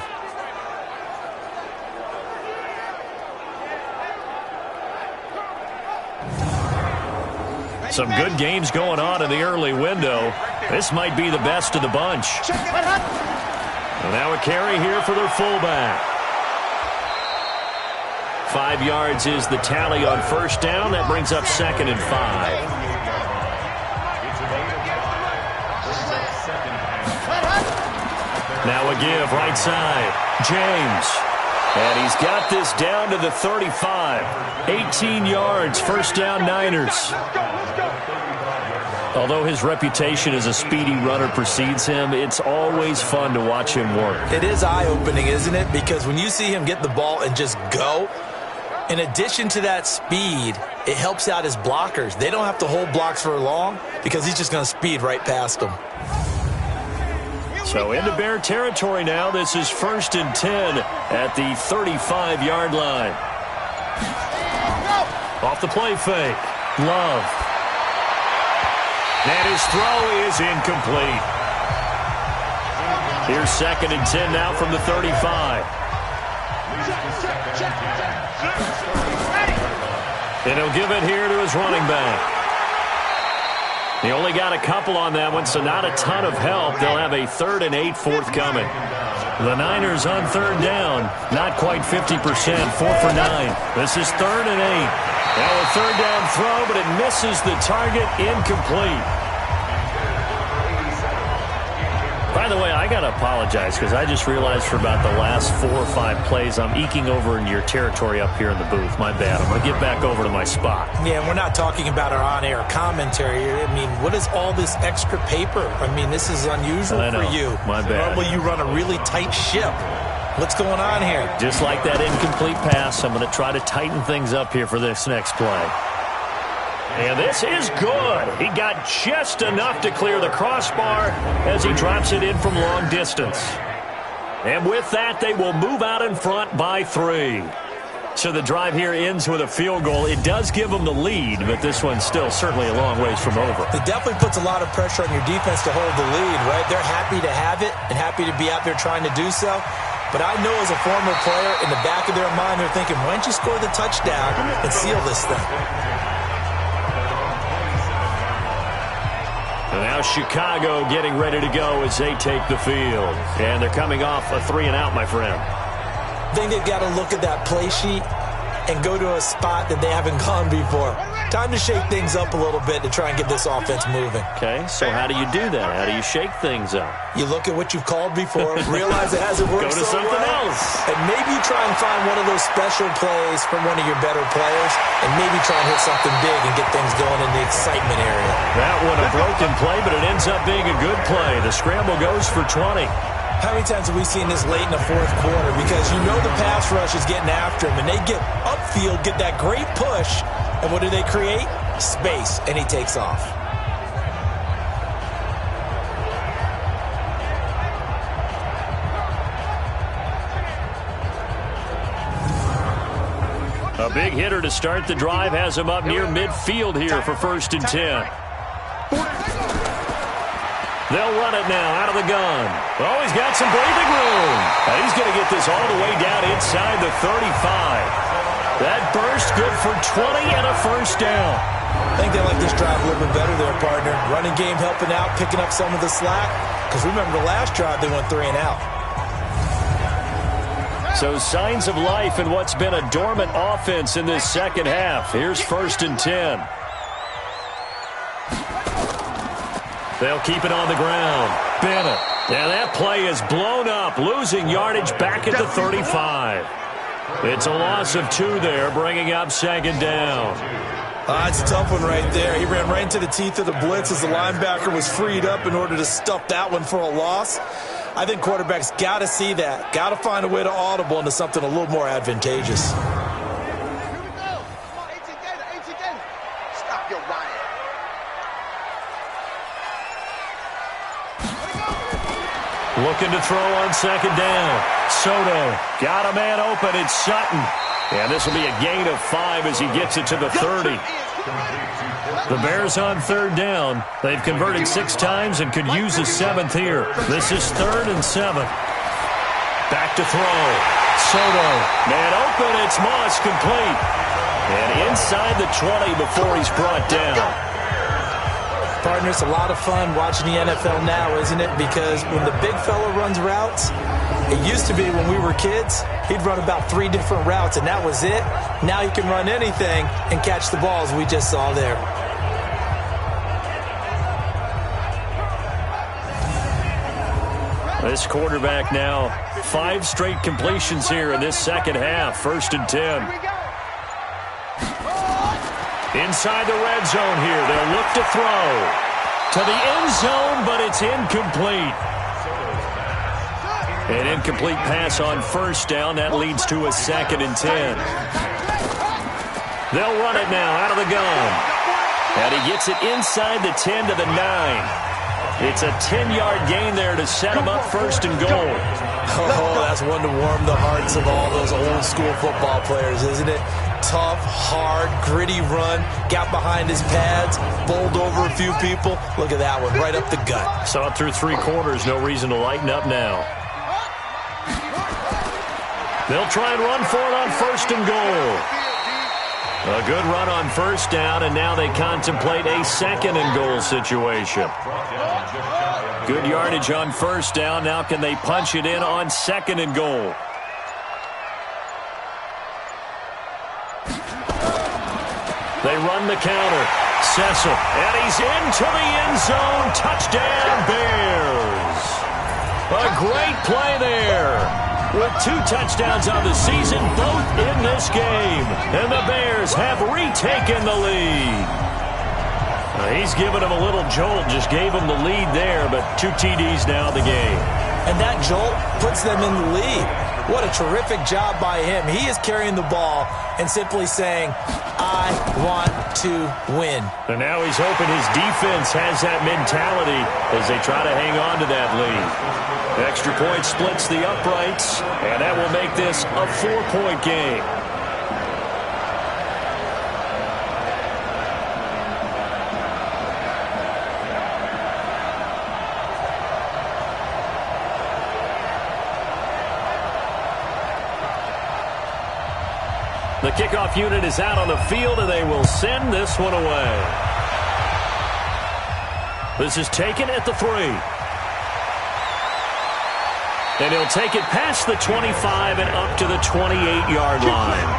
B: Some good games going on in the early window. This might be the best of the bunch. And now a carry here for their fullback. 5 yards is the tally on first down. That brings up 2nd and 5. Now a give right side. James. And he's got this down to the 35. 18 yards. First down Niners. Although his reputation as a speedy runner precedes him, it's always fun to watch him work.
C: It is eye-opening, isn't it? Because when you see him get the ball and just go, in addition to that speed, it helps out his blockers. They don't have to hold blocks for long because he's just going to speed right past them.
B: So into Bear territory now. This is 1st and 10 at the 35-yard line. Off the play fake. Love. And his throw is incomplete. Here's 2nd and 10 now from the 35. And he'll give it here to his running back. He only got a couple on that one, so not a ton of help. They'll have a 3rd and 8 forthcoming. The Niners on 3rd down. Not quite 50%. 4 for 9. This is 3rd and 8. Now a 3rd down throw, but it misses the target. Incomplete. By the way, I got to apologize because I just realized for about the last 4 or 5 plays, I'm eking over into your territory up here in the booth. My bad. I'm going to get back over to my spot.
C: Yeah, and we're not talking about our on-air commentary. I mean, what is all this extra paper? I mean, this is unusual for you.
B: My bad.
C: Normally you run a really tight ship. What's going on here?
B: Just like that incomplete pass, I'm going to try to tighten things up here for this next play. And this is good. He got just enough to clear the crossbar as he drops it in from long distance. And with that, they will move out in front by 3. So the drive here ends with a field goal. It does give them the lead, but this one's still certainly a long ways from over.
C: It definitely puts a lot of pressure on your defense to hold the lead, right? They're happy to have it and happy to be out there trying to do so. But I know as a former player, in the back of their mind, they're thinking, why don't you score the touchdown and seal this thing?
B: And now Chicago getting ready to go as they take the field. And they're coming off a 3-and-out, my friend.
C: I think they've got to look at that play sheet and go to a spot that they haven't gone before. Time to shake things up a little bit to try and get this offense moving.
B: Okay, so how do you do that? How do you shake things up?
C: You look at what you've called before, realize it hasn't worked
B: Go to something else.
C: And maybe try and find one of those special plays from one of your better players, and maybe try and hit something big and get things going in the excitement area.
B: That one a broken play, but it ends up being a good play. The scramble goes for 20.
C: How many times have we seen this late in the fourth quarter? Because you know the pass rush is getting after him, and they get upfield, get that great push, and what do they create? Space, and he takes off.
B: A big hitter to start the drive has him up near midfield here for 1st and 10. They'll run it now out of the gun. Oh, he's got some breathing room. He's going to get this all the way down inside the 35. That burst good for 20 and a 1st down.
C: I think they like this drive a little bit better there, partner. Running game helping out, picking up some of the slack. Because remember the last drive, they went 3-and-out.
B: So signs of life in what's been a dormant offense in this second half. Here's 1st and 10. They'll keep it on the ground. Bennett. And that play is blown up, losing yardage back at the 35. It's a loss of 2 there, bringing up 2nd down.
C: It's a tough one right there. He ran right into the teeth of the blitz as the linebacker was freed up in order to stuff that one for a loss. I think quarterbacks got to see that. Got to find a way to audible into something a little more advantageous.
E: Stop your riot.
B: Looking to throw on 2nd down. Soto got a man open. It's Sutton. And this will be a gain of 5 as he gets it to the 30. The Bears on 3rd down. They've converted 6 times and could use a 7th here. This is 3rd and 7. Back to throw. Soto. Man open. It's Moss complete. And inside the 20 before he's brought down.
C: Partner, it's a lot of fun watching the NFL now, isn't it? Because when the big fella runs routes, it used to be when we were kids, he'd run about 3 different routes, and that was it. Now he can run anything and catch the balls we just saw there.
B: This quarterback now 5 straight completions here in this second half. 1st and 10. Inside the red zone here. They'll look to throw to the end zone, but it's incomplete. An incomplete pass on 1st down. That leads to a 2nd and 10. They'll run it now out of the gun. And he gets it inside the 10 to the 9. It's a 10-yard gain there to set him up 1st and goal.
C: Oh, that's one to warm the hearts of all those old-school football players, isn't it? Tough, hard, gritty run. Got behind his pads, bowled over a few people. Look at that one, right up the gut.
B: Saw it through 3 quarters. No reason to lighten up now. They'll try and run for it on 1st and goal. A good run on 1st down, and now they contemplate a 2nd and goal situation. Good yardage on 1st down. Now can they punch it in on 2nd and goal? They run the counter. Cecil, and he's into the end zone. Touchdown, Bears. A great play there. With 2 touchdowns on the season, both in this game. And the Bears have retaken the lead. He's given him a little jolt, just gave him the lead there, but 2 TDs now in the game.
C: And that jolt puts them in the lead. What a terrific job by him. He is carrying the ball and simply saying, I want to win.
B: And now he's hoping his defense has that mentality as they try to hang on to that lead. Extra point splits the uprights, and that will make this a 4-point game. The kickoff unit is out on the field, and they will send this one away. This is taken at the 3. And he'll take it past the 25 and up to the 28-yard line.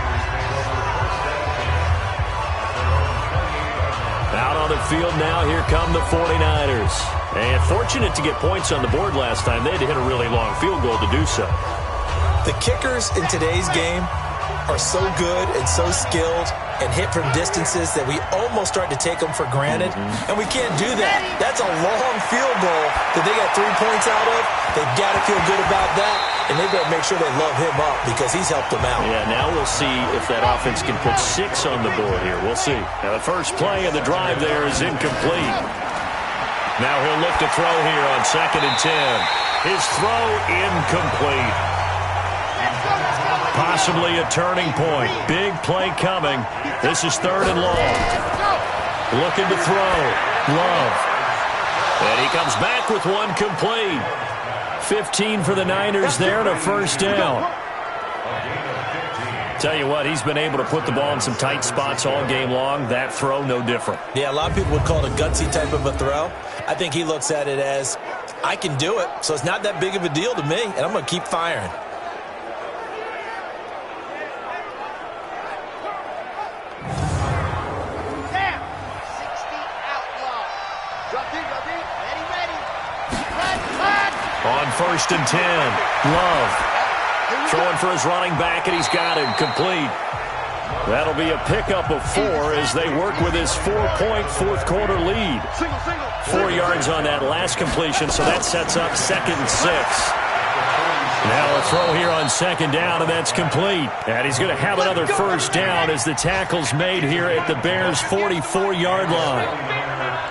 B: Out on the field now, here come the 49ers. And fortunate to get points on the board last time. They had to hit a really long field goal to do so.
C: The kickers in today's game are so good and so skilled and hit from distances that we almost start to take them for granted. And we can't do that. That's a long field goal that they got 3 points out of. They've got to feel good about that, and they've got to make sure they love him up because he's helped them out.
B: Yeah, now we'll see if that offense can put 6 on the board here. We'll see. Now the first play of the drive there is incomplete. Now he'll look to throw here on 2nd and 10. His throw incomplete. Possibly a turning point. Big play coming. This is 3rd and long. Looking to throw. Love. And he comes back with one complete. 15 for the Niners there and a first down. Tell you what, he's been able to put the ball in some tight spots all game long. That throw, no different.
C: Yeah, a lot of people would call it a gutsy type of a throw. I think he looks at it as, I can do it, so it's not that big of a deal to me, and I'm going to keep firing.
B: On 1st and 10, Love throwing for his running back, and he's got it complete. That'll be a pickup of 4 as they work with his 4-point fourth-quarter lead. 4 yards on that last completion, so that sets up 2nd and 6. Now a throw here on 2nd down, and that's complete. And he's going to have another first down as the tackle's made here at the Bears' 44-yard line.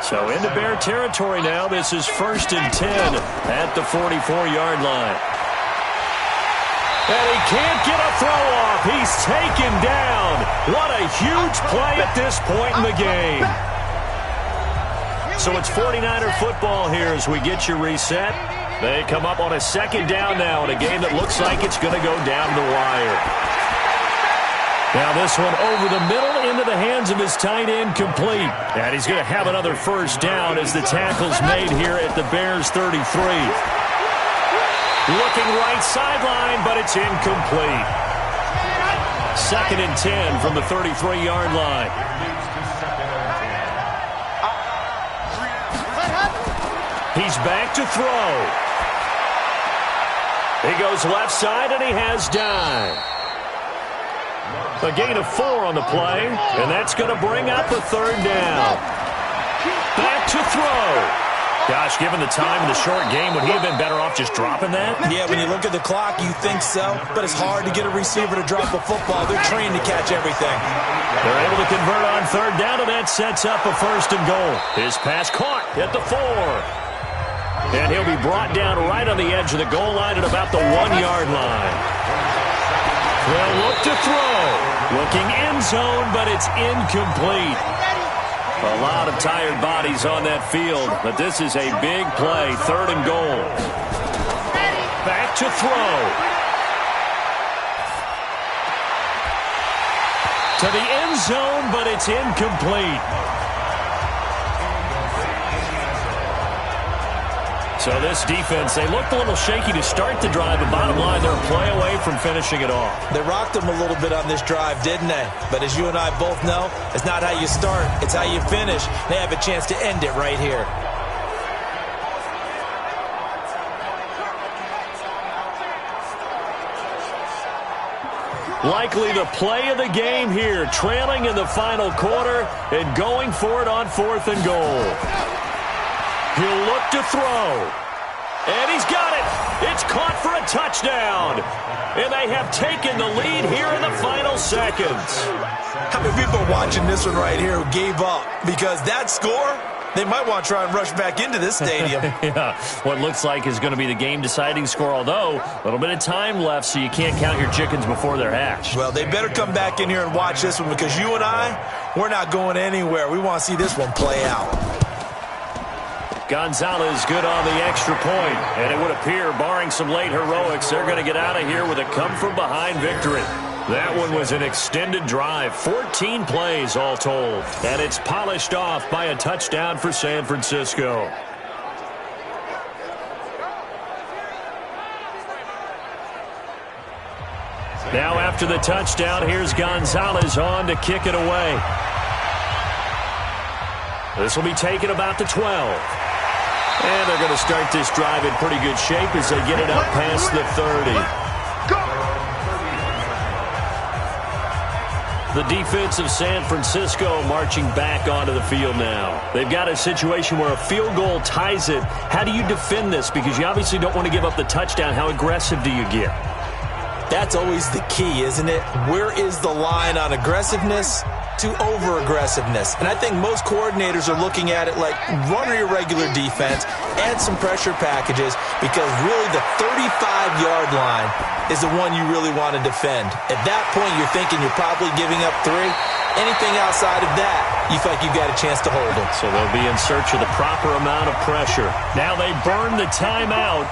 B: So into Bear territory now. This is 1st and 10 at the 44-yard line. And he can't get a throw off. He's taken down. What a huge play at this point in the game. So it's 49er football here as we get you reset. They come up on a 2nd down now in a game that looks like it's going to go down the wire. Now this one over the middle into the hands of his tight end, complete. And he's going to have another first down as the tackle's made here at the Bears' 33. Looking right sideline, but it's incomplete. 2nd and 10 from the 33-yard line. He's back to throw. He goes left side, and he has dime. A gain of 4 on the play, and that's going to bring up a 3rd down. Back to throw. Gosh, given the time in the short game, would he have been better off just dropping that?
C: Yeah, when you look at the clock, you think so, but it's hard to get a receiver to drop a football. They're trained to catch everything.
B: They're able to convert on 3rd down, and that sets up a 1st and goal. His pass caught at the 4. And he'll be brought down right on the edge of the goal line at about the 1-yard line. They'll look to throw. Looking end zone, but it's incomplete. A lot of tired bodies on that field, but this is a big play. 3rd and goal. Back to throw. To the end zone, but it's incomplete. So this defense, they looked a little shaky to start the drive, but bottom line, they're a play away from finishing it off.
C: They rocked them a little bit on this drive, didn't they? But as you and I both know, it's not how you start, it's how you finish. They have a chance to end it right here.
B: Likely the play of the game here, trailing in the final quarter and going for it on 4th and goal. He'll look to throw. And he's got it. It's caught for a touchdown. And they have taken the lead here in the final seconds.
C: How many people are watching this one right here who gave up? Because that score, they might want to try and rush back into this stadium.
B: Yeah, what looks like is going to be the game-deciding score, although a little bit of time left, so you can't count your chickens before they're hatched.
C: Well, they better come back in here and watch this one, because you and I, we're not going anywhere. We want to see this one play out.
B: Gonzalez good on the extra point, and it would appear, barring some late heroics, they're going to get out of here with a come-from-behind victory. That one was an extended drive, 14 plays all told, and it's polished off by a touchdown for San Francisco. Now after the touchdown, here's Gonzalez on to kick it away. This will be taken about the 12. And they're going to start this drive in pretty good shape as they get it up past the 30. The defense of San Francisco marching back onto the field now. They've got a situation where a field goal ties it. How do you defend this? Because you obviously don't want to give up the touchdown. How aggressive do you get?
C: That's always the key, isn't it? Where is the line on aggressiveness to over-aggressiveness? And I think most coordinators are looking at it like run your regular defense, add some pressure packages, because really the 35-yard line is the one you really want to defend. At that point, you're thinking you're probably giving up 3. Anything outside of that, you feel like you've got a chance to hold them.
B: So they'll be in search of the proper amount of pressure. Now they burn the timeout.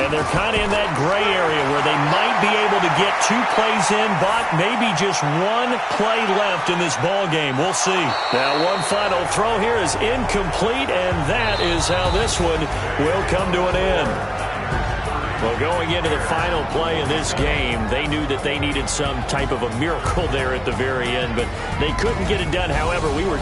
B: And they're kind of in that gray area where they might be able to get 2 plays in, but maybe just 1 play left in this ball game. We'll see. Now one final throw here is incomplete, and that is how this one will come to an end. Well, going into the final play in this game, they knew that they needed some type of a miracle there at the very end, but they couldn't get it done. However, we were